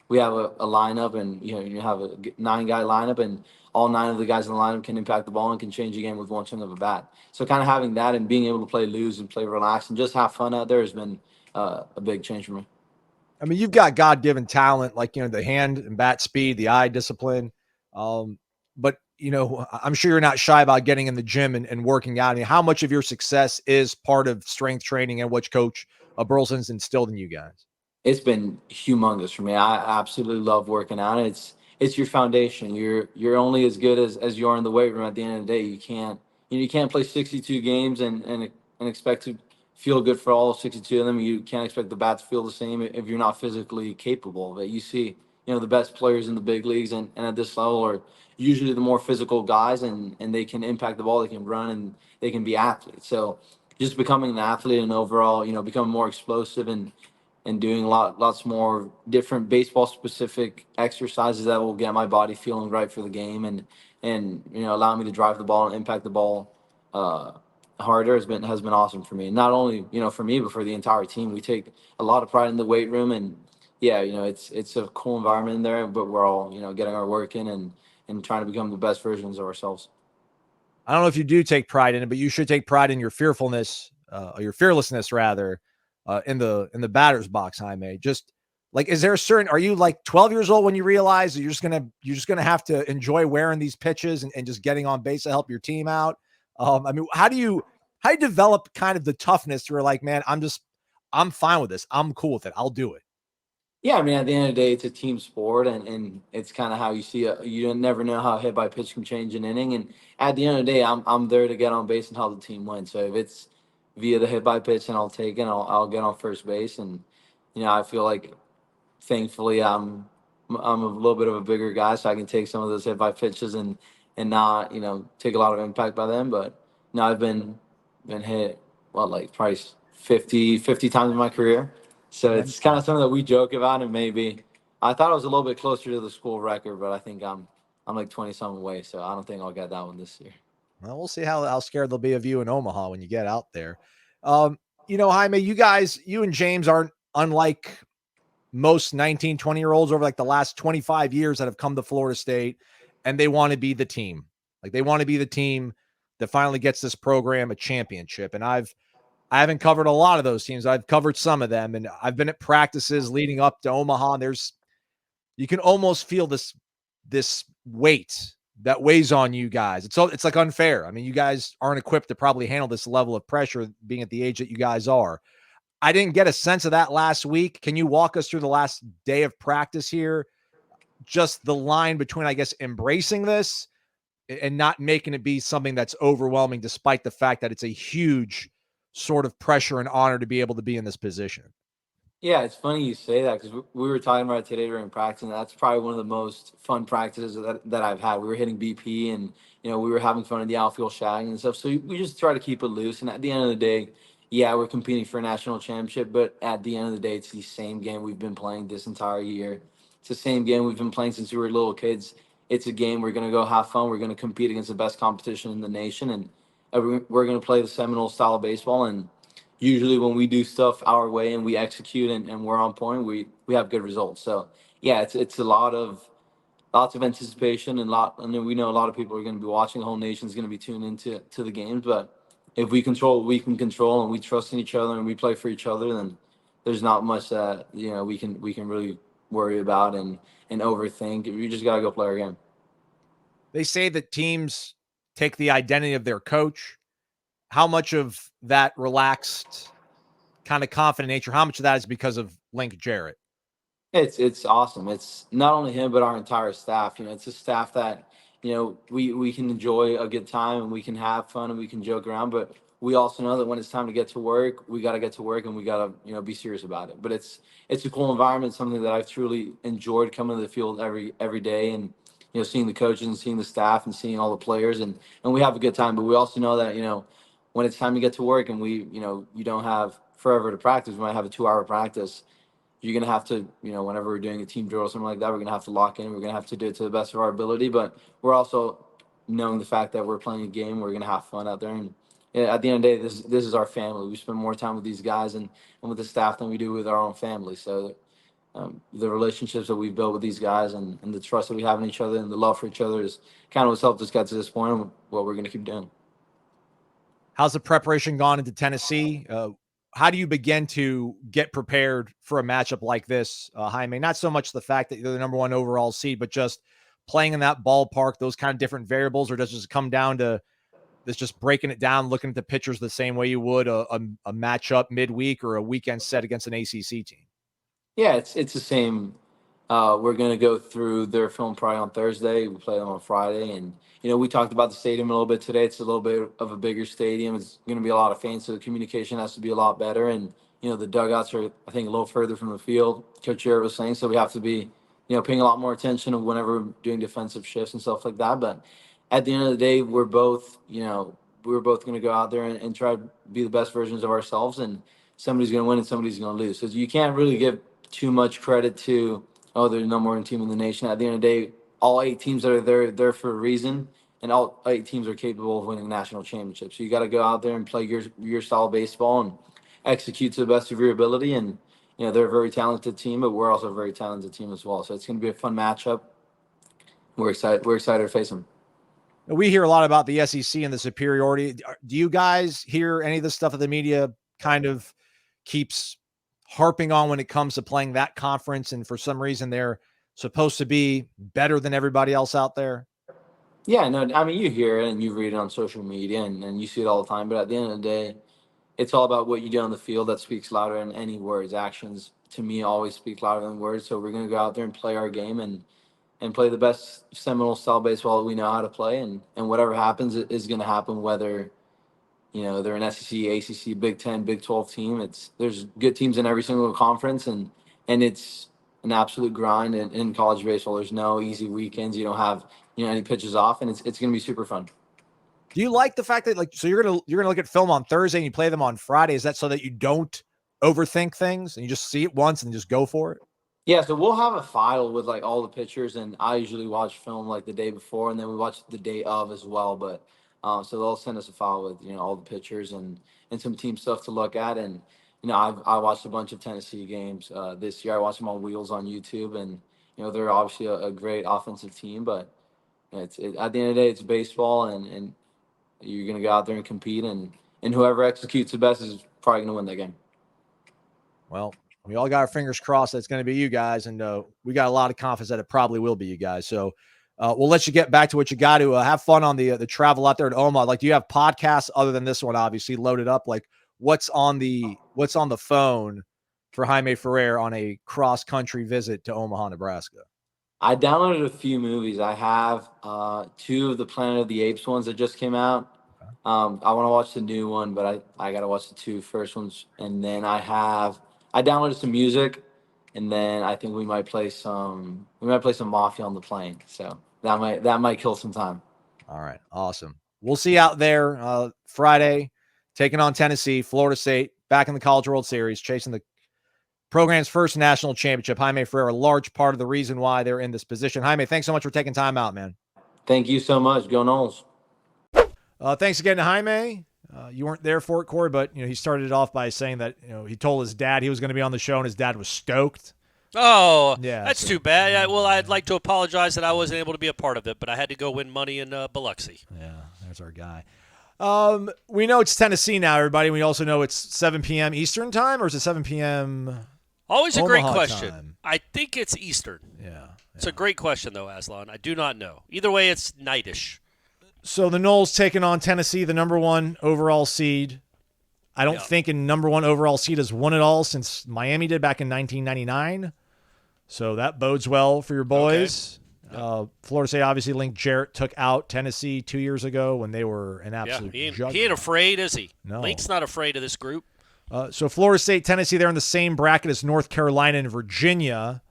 We have a lineup, and you have a 9-guy lineup, and all 9 of the guys in the lineup can impact the ball and can change the game with one swing of a bat. So kind of having that and being able to play loose and play relaxed and just have fun out there has been a big change for me. I mean, you've got God-given talent, like the hand and bat speed, the eye discipline. But I'm sure you're not shy about getting in the gym and working out. I mean, how much of your success is part of strength training and what Coach Burleson's instilled in you guys? It's been humongous for me. I absolutely love working out. It's your foundation. You're only as good as you are in the weight room. At the end of the day, you can't play 62 games and expect to feel good for all 62 of them. You can't expect the bat to feel the same if you're not physically capable of it. You see, the best players in the big leagues and at this level are usually the more physical guys, and they can impact the ball, they can run, and they can be athletes. So just becoming an athlete and overall, becoming more explosive and doing lots more different baseball specific exercises that will get my body feeling right for the game, and allow me to drive the ball and impact the ball harder has been awesome for me. Not only for me, but for the entire team. We take a lot of pride in the weight room, and yeah, it's a cool environment in there, but we're all getting our work in and trying to become the best versions of ourselves. I don't know if you do take pride in it, but you should take pride in your fearlessness rather, in the batter's box, Jaime. Just like, is there are you like 12 years old when you realize that you're just gonna have to enjoy wearing these pitches and just getting on base to help your team out? I mean, how do you develop kind of the toughness where like, man, I'm fine with this. I'm cool with it. I'll do it. Yeah, I mean, at the end of the day, it's a team sport, and it's kind of how you see it. You never know how hit by pitch can change an inning, and at the end of the day, I'm there to get on base and help the team win. So if it's via the hit by pitch, and I'll take it, I'll get on first base, and I feel like thankfully I'm a little bit of a bigger guy, so I can take some of those hit by pitches and not take a lot of impact by them. But I've been hit like probably 50 times in my career. So it's kind of something that we joke about, and maybe I thought I was a little bit closer to the school record, but I think I'm like 20-something away, so I don't think I'll get that one this year. Well, we'll see how scared they'll be of you in Omaha when you get out there. Jaime, you and James aren't unlike most 19, 20-year-olds over like the last 25 years that have come to Florida State, and they want to be the team. Like they want to be the team that finally gets this program a championship. And I haven't covered a lot of those teams. I've covered some of them, and I've been at practices leading up to Omaha. You can almost feel this weight that weighs on you guys. It's like unfair. I mean, you guys aren't equipped to probably handle this level of pressure being at the age that you guys are. I didn't get a sense of that last week. Can you walk us through the last day of practice here? just the line between, I guess, embracing this and not making it be something that's overwhelming, despite the fact that it's a huge sort of pressure and honor to be able to be in this position? Yeah, it's funny you say that because we were talking about it today during practice, and that's probably one of the most fun practices that I've had. We were hitting BP, and we were having fun in the outfield shagging and stuff. So we just try to keep it loose. And at the end of the day, yeah, we're competing for a national championship, but at the end of the day, it's the same game we've been playing this entire year. It's the same game we've been playing since we were little kids. It's a game we're going to go have fun. We're going to compete against the best competition in the nation, and we're going to play the Seminole style of baseball. And usually when we do stuff our way and we execute and we're on point, we have good results. So yeah, it's a lots of anticipation and then we know a lot of people are going to be watching. The whole nation's going to be tuned into the games. But if we control what we can control and we trust in each other and we play for each other, then there's not much that we can really worry about and overthink. We just got to go play our game. They say that teams take the identity of their coach. How much of that relaxed, kind of confident nature, how much of that is because of Link Jarrett? It's awesome. It's not only him, but our entire staff. It's a staff that, we can enjoy a good time and we can have fun and we can joke around, but we also know that when it's time to get to work, we got to get to work and we got to, be serious about it. But it's a cool environment, something that I've truly enjoyed coming to the field every day and, seeing the coaches and seeing the staff and seeing all the players and we have a good time. But we also know that, when it's time to get to work and you don't have forever to practice, we might have a 2-hour practice. You're going to have to, whenever we're doing a team drill or something like that, we're going to have to lock in. We're going to have to do it to the best of our ability. But we're also knowing the fact that we're playing a game. We're going to have fun out there. And at the end of the day, this is our family. We spend more time with these guys and with the staff than we do with our own family. So the relationships that we've built with these guys and the trust that we have in each other and the love for each other is kind of what's helped us get to this point and what we're going to keep doing. How's the preparation gone into Tennessee? How do you begin to get prepared for a matchup like this, Jaime? Not so much the fact that you're the number 1 overall seed, but just playing in that ballpark, those kind of different variables, or does it just come down to this, just breaking it down, looking at the pitchers the same way you would a matchup midweek or a weekend set against an ACC team? Yeah, it's the same. We're going to go through their film probably on Thursday. We play them on Friday. And, we talked about the stadium a little bit today. It's a little bit of a bigger stadium. It's going to be a lot of fans, so the communication has to be a lot better. And, the dugouts are, I think, a little further from the field, Coach Jarrett was saying. So we have to be, paying a lot more attention whenever we're doing defensive shifts and stuff like that. But at the end of the day, we're both going to go out there and try to be the best versions of ourselves. And somebody's going to win and somebody's going to lose. So you can't really give too much credit to, they're the number 1 team in the nation. At the end of the day, all 8 teams that are there for a reason, and all 8 teams are capable of winning national championships. So you got to go out there and play your style of baseball and execute to the best of your ability. And they're a very talented team, but we're also a very talented team as well. So it's going to be a fun matchup. We're excited. We're excited to face them. We hear a lot about the SEC and the superiority. Do you guys hear any of the stuff that the media kind of keeps harping on when it comes to playing that conference, and for some reason they're supposed to be better than everybody else out there? Yeah, no, I mean, you hear it and you read it on social media and you see it all the time. But at the end of the day, it's all about what you do on the field that speaks louder than any words. Actions, to me, always speak louder than words. So we're going to go out there and play our game and play the best Seminole style baseball that we know how to play. And whatever happens is going to happen, whether they're an SEC, ACC, Big 10, Big 12 team. There's good teams in every single conference, and it's an absolute grind in college baseball. There's no easy weekends. You don't have any pitches off, and it's going to be super fun. Do you like the fact that so you're gonna look at film on Thursday and you play them on Friday? Is that so that you don't overthink things and you just see it once and just go for it? Yeah, so we'll have a file with all the pitchers, and I usually watch film the day before, and then we watch the day of as well. But so they'll send us a file with all the pitchers and some team stuff to look at. And I watched a bunch of Tennessee games this year. I watched them on Wheels on YouTube, and they're obviously a great offensive team. But at the end of the day, it's baseball, and you're gonna go out there and compete, and whoever executes the best is probably gonna win that game. Well, we all got our fingers crossed that it's going to be you guys, and we got a lot of confidence that it probably will be you guys. So we'll let you get back to what you got to. Have fun on the travel out there in Omaha. Do you have podcasts other than this one, obviously, loaded up? What's on the phone for Jaime Ferrer on a cross-country visit to Omaha, Nebraska? I downloaded a few movies. I have two of the Planet of the Apes ones that just came out. I want to watch the new one, but I got to watch the two first ones. And then I downloaded some music, and then I think we might play some Mafia on the plane. So that might kill some time. All right. Awesome. We'll see you out there Friday, taking on Tennessee, Florida State, back in the College World Series, chasing the program's first national championship. Jaime Ferrer, a large part of the reason why they're in this position. Jaime, thanks so much for taking time out, man. Thank you so much. Go Noles. Thanks again to Jaime. You weren't there for it, Corey, but he started it off by saying that he told his dad he was going to be on the show, and his dad was stoked. Oh, yeah, that's too bad. Well, I'd like to apologize that I wasn't able to be a part of it, but I had to go win money in Biloxi. Yeah, there's our guy. We know it's Tennessee now, everybody. We also know it's 7 p.m. Eastern time, or is it 7 p.m. Always a Omaha great question. time? I think it's Eastern. Yeah. It's a great question, though, Aslan. I do not know. Either way, it's nightish. So the Noles taking on Tennessee, the number 1 overall seed. I don't think a number 1 overall seed has won it all since Miami did back in 1999. So that bodes well for your boys. Okay. Florida State, obviously, Link Jarrett took out Tennessee 2 years ago when they were an absolute juggernaut. He ain't afraid, is he? No. Link's not afraid of this group. So Florida State, Tennessee, they're in the same bracket as North Carolina and Virginia.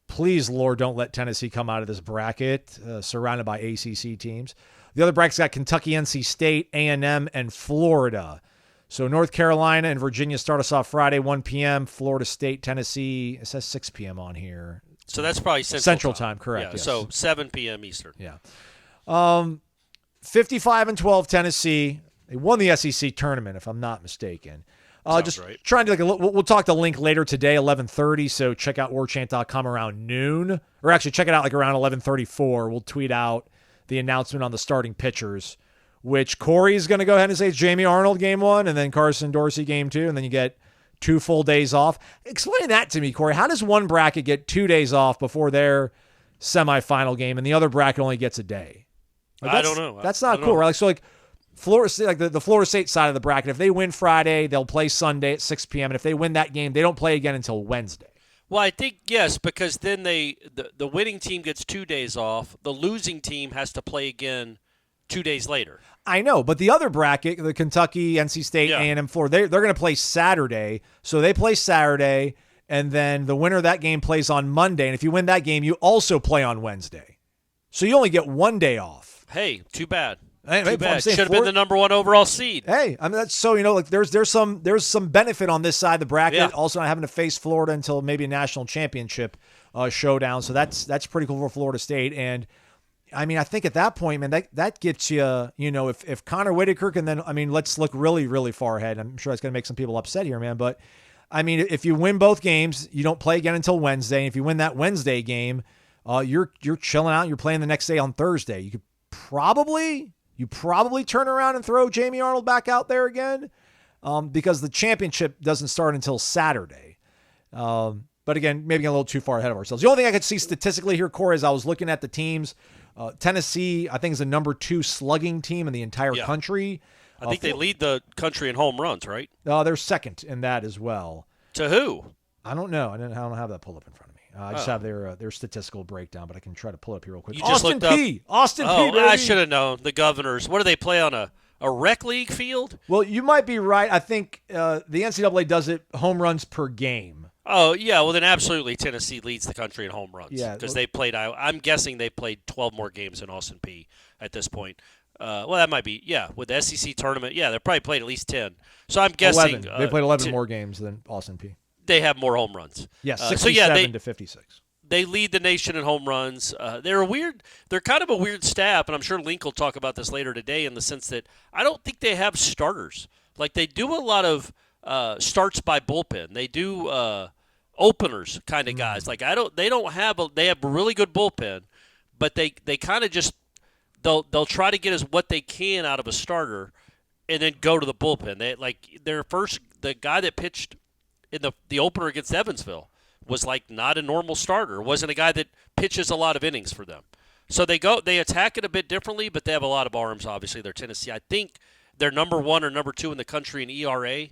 Please, Lord, don't let Tennessee come out of this bracket surrounded by ACC teams. The other bracket's got Kentucky, NC State, A&M, and Florida. So North Carolina and Virginia start us off Friday, 1 p.m. Florida State, Tennessee, it says 6 p.m. on here. So that's probably Central time, correct. Yeah, yes. So 7 p.m. Eastern. Yeah. 55-12 Tennessee. They won the SEC tournament, if I'm not mistaken. Just right. trying to we'll talk to Link later today, 11:30. So check out warchant.com around noon, or actually check it out like around 11:34. We'll tweet out the announcement on the starting pitchers, which Corey's going to go ahead and say it's Jamie Arnold game 1, and then Carson Dorsey game 2, and then you get 2 full days off. Explain that to me, Corey. How does one bracket get 2 days off before their semifinal game, and the other bracket only gets a day? I don't know. That's not cool, right? So Florida State, like the Florida State side of the bracket, if they win Friday, they'll play Sunday at 6 p.m. And if they win that game, they don't play again until Wednesday. Well, I think, yes, because then the winning team gets 2 days off. The losing team has to play again 2 days later. I know, but the other bracket, the Kentucky, NC State, A&M, Florida, they're going to play Saturday. So they play Saturday, and then the winner of that game plays on Monday. And if you win that game, you also play on Wednesday. So you only get 1 day off. Hey, too bad. Too bad. Should have been the number 1 overall seed. Hey, I mean that's so like there's some benefit on this side of the bracket. Yeah. Also, not having to face Florida until maybe a national championship showdown. So that's pretty cool for Florida State. And I mean, I think at that point, man, that gets you. If Connor Whitaker can then, I mean, let's look really really far ahead. I'm sure that's going to make some people upset here, man. But I mean, if you win both games, you don't play again until Wednesday. And if you win that Wednesday game, you're chilling out. You're playing the next day on Thursday. You probably turn around and throw Jamie Arnold back out there again because the championship doesn't start until Saturday. But again, maybe a little too far ahead of ourselves. The only thing I could see statistically here, Corey, is I was looking at the teams. Tennessee, I think, is the number 2 slugging team in the entire coury. I think they lead the country in home runs, right? They're second in that as well. To who? I don't know. I don't have that pulled up in front of me. I just have their statistical breakdown, but I can try to pull it up here real quick. You just Austin P. Austin P. Baby. I should have known. The Governors. What do they play on a rec league field? Well, you might be right. I think the NCAA does it home runs per game. Oh, yeah. Well, then absolutely Tennessee leads the country in home runs. Yeah. Because they played, I'm guessing they played 12 more games than Austin P at this point. Well, that might be, with the SEC tournament. Yeah, they probably played at least 10. So I'm guessing. 11. They played 11 more games than Austin P. They have more home runs. Yes, 67 to 56. They lead the nation in home runs. They're kind of a weird staff, and I'm sure Link will talk about this later today in the sense that I don't think they have starters. Like they do a lot of starts by bullpen. They do openers kind of guys. Like they have a really good bullpen, but they kind of just they'll try to get what they can out of a starter and then go to the bullpen. The guy that pitched in the opener against Evansville was like not a normal starter. Wasn't a guy that pitches a lot of innings for them. So they attack it a bit differently, but they have a lot of arms, obviously. They're Tennessee. I think they're number 1 or number 2 in the country in ERA,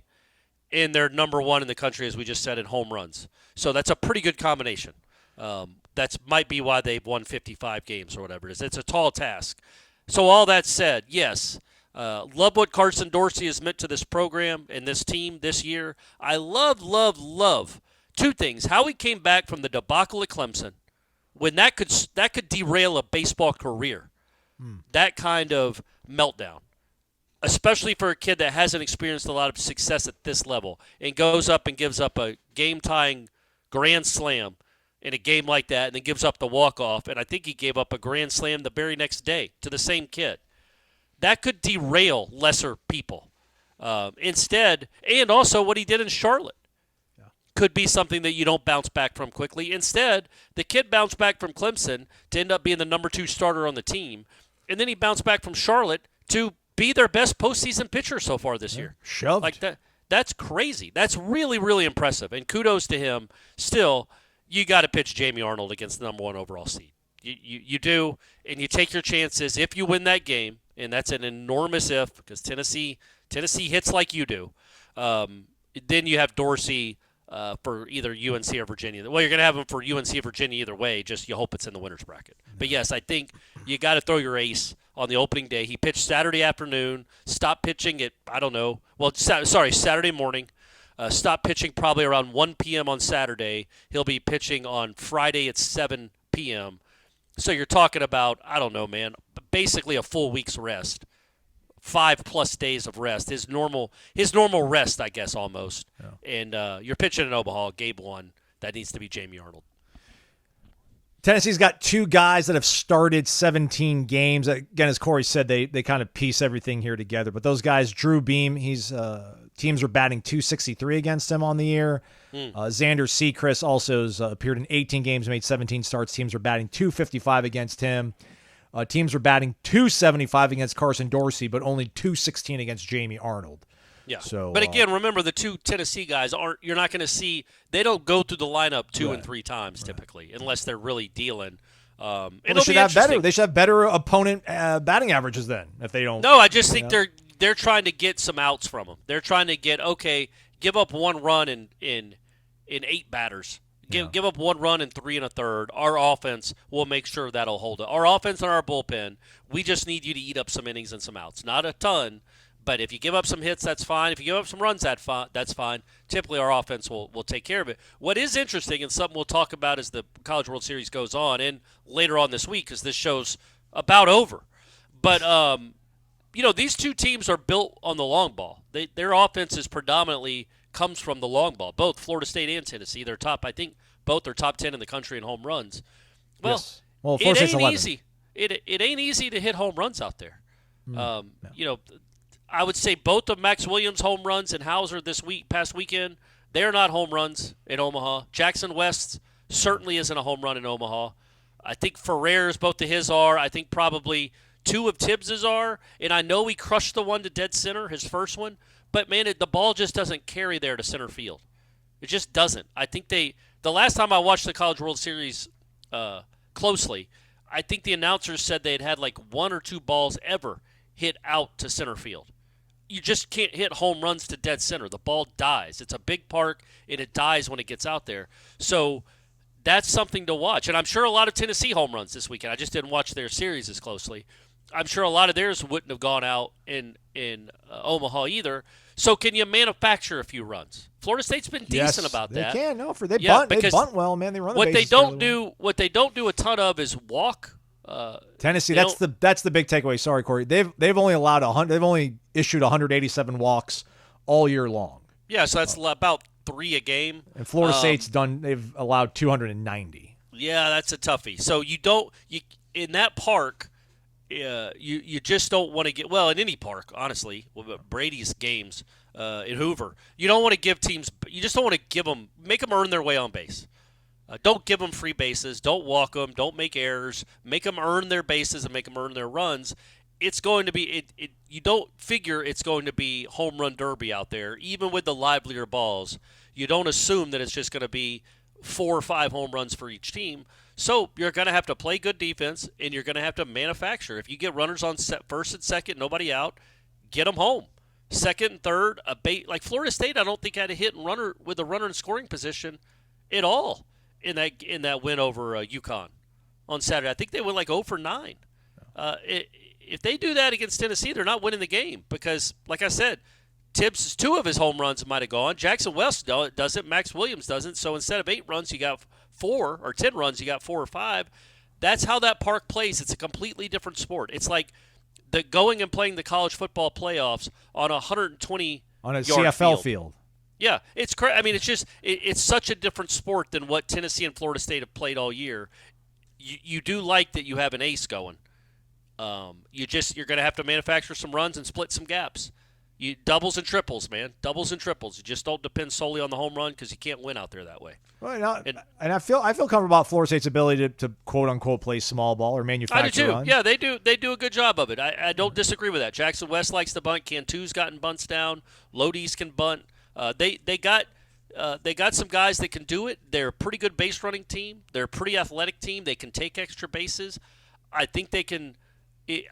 and they're number 1 in the country, as we just said, in home runs. So that's a pretty good combination. That's might be why they've won 55 games or whatever it is. It's a tall task. So all that said, yes, love what Carson Dorsey has meant to this program and this team this year. I love two things: how he came back from the debacle at Clemson, when that could derail a baseball career. That kind of meltdown, especially for a kid that hasn't experienced a lot of success at this level, and goes up and gives up a game-tying grand slam in a game like that, and then gives up the walk-off. And I think he gave up a grand slam the very next day to the same kid. That could derail lesser people. Instead, and also what he did in Charlotte could be something that you don't bounce back from quickly. Instead, the kid bounced back from Clemson to end up being the number 2 starter on the team, and then he bounced back from Charlotte to be their best postseason pitcher so far this year. Shoved. Like that. That's crazy. That's really, really impressive. And kudos to him. Still, you got to pitch Jamie Arnold against the number 1 overall seed. You do, and you take your chances if you win that game, and that's an enormous if because Tennessee hits like you do. Then you have Dorsey for either UNC or Virginia. Well, you're going to have him for UNC or Virginia either way, just you hope it's in the winner's bracket. But, yes, I think you got to throw your ace on the opening day. He pitched Saturday afternoon, stopped pitching at, Saturday morning. Stopped pitching probably around 1 p.m. on Saturday. He'll be pitching on Friday at 7 p.m. So you're talking about, I don't know, man, basically a full week's rest. 5+ days of rest, his normal rest, I guess, almost. Yeah. And you're pitching in Omaha, Gabe 1. That needs to be Jamie Arnold. Tennessee's got 2 guys that have started 17 games. Again, as Corey said, they kind of piece everything here together. But those guys, Drew Beam, teams are batting .263 against him on the year. Xander Sechrist also has appeared in 18 games, made 17 starts. Teams are batting .255 against him. Teams are batting .275 against Carson Dorsey, but only .216 against Jamie Arnold. Yeah. So, but again, remember the 2 Tennessee guys you're not going to see. They don't go through the lineup 2 and 3 times typically, unless they're really dealing. They should have better. They should have better opponent batting averages then. If they don't. No, I just think they're trying to get some outs from them. They're trying to give up 1 run in 8 batters. Give up 1 run in 3 1/3. Our offense will make sure that'll hold it. Our offense and our bullpen, we just need you to eat up some innings and some outs. Not a ton, but if you give up some hits, that's fine. If you give up some runs, that's fine. Typically, our offense will take care of it. What is interesting, and something we'll talk about as the College World Series goes on, and later on this week, because this show's about over. But, these 2 teams are built on the long ball. Their offense is predominantly comes from the long ball. Both Florida State and Tennessee, I think both are top 10 in the country in home runs. Well, yes. Well, it ain't easy. It ain't easy to hit home runs out there. I would say both of Max Williams' home runs and Hauser past weekend, they're not home runs in Omaha. Jackson West certainly isn't a home run in Omaha. I think Ferrer's, both of his are. I think probably 2 of Tibbs's are. And I know he crushed the one to dead center, his first one. But, man, the ball just doesn't carry there to center field. It just doesn't. I think the last time I watched the College World Series closely, I think the announcers said they had like 1 or 2 balls ever hit out to center field. You just can't hit home runs to dead center. The ball dies. It's a big park, and it dies when it gets out there. So that's something to watch. And I'm sure a lot of Tennessee home runs this weekend. I just didn't watch their series as closely. I'm sure a lot of theirs wouldn't have gone out in Omaha either. So can you manufacture a few runs? Florida State's been decent about that. They can. They bunt well, man. They run the what bases they don't really do. What they don't do a ton of is walk. Tennessee. That's the big takeaway. Sorry, Corey. They've only allowed 100. They've only issued 187 walks all year long. Yeah, so that's about 3 a game. And Florida State's done. They've allowed 290. Yeah, that's a toughie. So in that park. You just don't want to get – well, in any park, honestly, Brady's games in Hoover, you don't want to give teams – you just don't want to give them – make them earn their way on base. Don't give them free bases. Don't walk them. Don't make errors. Make them earn their bases and make them earn their runs. It's going to be you don't figure it's going to be home run derby out there, even with the livelier balls. You don't assume that it's just going to be 4 or 5 home runs for each team. So you're going to have to play good defense, and you're going to have to manufacture. If you get runners on first and second, nobody out, get them home. Second and third, like Florida State, I don't think had a hit and runner with a runner in scoring position at all. in that win over UConn on Saturday. I think they went like 0 for 9. If they do that against Tennessee, they're not winning the game because, like I said, Tibbs, 2 of his home runs might have gone. Jackson West doesn't. Max Williams doesn't. So instead of 8 runs, you got 4, or 10 runs, you got 4 or 5. That's how that park plays. It's a completely different sport. It's like going and playing the college football playoffs on a 120 on a yard CFL field. Yeah, it's crazy. I mean, it's just it's such a different sport than what Tennessee and Florida State have played all year. You do like that you have an ace going. You're going to have to manufacture some runs and split some gaps. Doubles and triples, man. Doubles and triples. You just don't depend solely on the home run because you can't win out there that way. Well, and I feel comfortable about Florida State's ability to quote unquote play small ball or manufacture I do too. runs. Yeah, they do. They do a good job of it. I don't disagree with that. Jackson West likes to bunt. Cantu's gotten bunts down. Lodi's can bunt. They got some guys that can do it. They're a pretty good base running team. They're a pretty athletic team. They can take extra bases. I think they can. They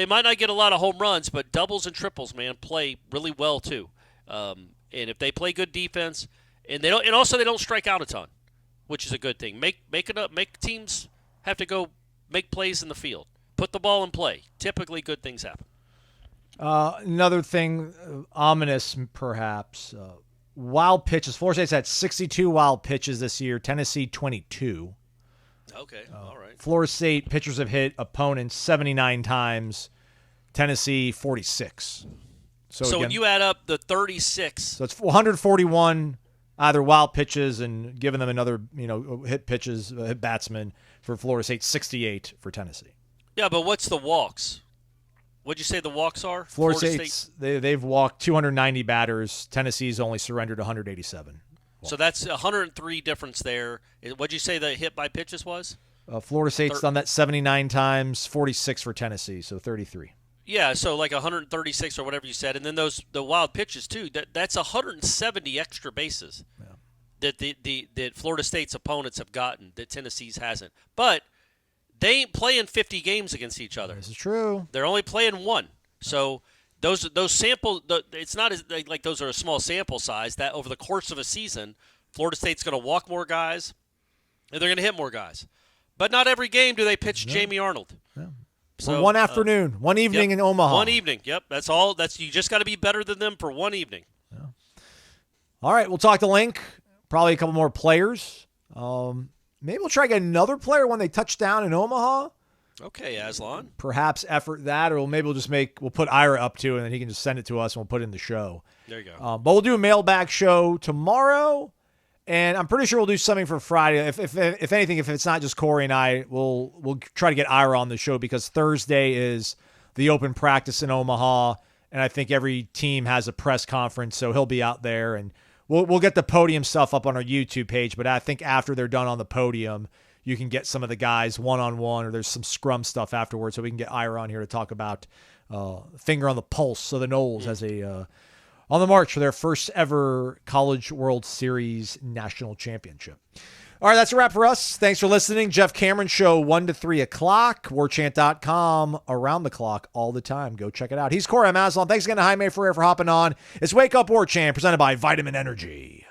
might not get a lot of home runs, but doubles and triples, man, play really well too. And if they play good defense, and they don't strike out a ton, which is a good thing. Make teams have to go make plays in the field, put the ball in play. Typically, good things happen. Another thing, ominous perhaps, wild pitches. Florida State's had 62 wild pitches this year. Tennessee 22. Okay, all right. Florida State pitchers have hit opponents 79 times. Tennessee 46. So again, when you add up the 36, so it's 141 either wild pitches and giving them another hit pitches, hit batsmen for Florida State. 68 for Tennessee. Yeah, but what's the walks? What'd you say the walks are? Florida State's they've walked 290 batters. Tennessee's only surrendered 187. So that's 103 difference there. What'd you say the hit by pitches was? Florida State's done that 79 times, 46 for Tennessee, so 33. Yeah, so like 136 or whatever you said, and then the wild pitches too. That's 170 extra bases that Florida State's opponents have gotten that Tennessee's hasn't. But they ain't playing 50 games against each other. This is true. They're only playing 1. So those samples, it's not as like those are a small sample size. That over the course of a season, Florida State's going to walk more guys, and they're going to hit more guys. But not every game do they pitch Jamie Arnold. Yeah. So one afternoon, one evening in Omaha. One evening, yep. That's all. You just got to be better than them for one evening. Yeah. All right, we'll talk to Link. Probably a couple more players. Maybe we'll try to get another player when they touch down in Omaha. Okay, Aslan. Perhaps effort that, or maybe we'll put Ira up to, and then he can just send it to us, and we'll put it in the show. There you go. But we'll do a mailbag show tomorrow, and I'm pretty sure we'll do something for Friday. If anything, if it's not just Corey and I, we'll try to get Ira on the show because Thursday is the open practice in Omaha, and I think every team has a press conference, so he'll be out there, and we'll get the podium stuff up on our YouTube page. But I think after they're done on the podium, you can get some of the guys one-on-one, or there's some scrum stuff afterwards, so we can get Ira on here to talk about finger on the pulse. So the Noles has on the march for their first ever College World Series national championship. All right, that's a wrap for us. Thanks for listening. Jeff Cameron Show, 1 to 3 o'clock. Warchant.com, around the clock, all the time. Go check it out. He's Corey. I'm Aslan. Thanks again to Jaime Ferrer for hopping on. It's Wake Up Warchant, presented by Vitamin Energy.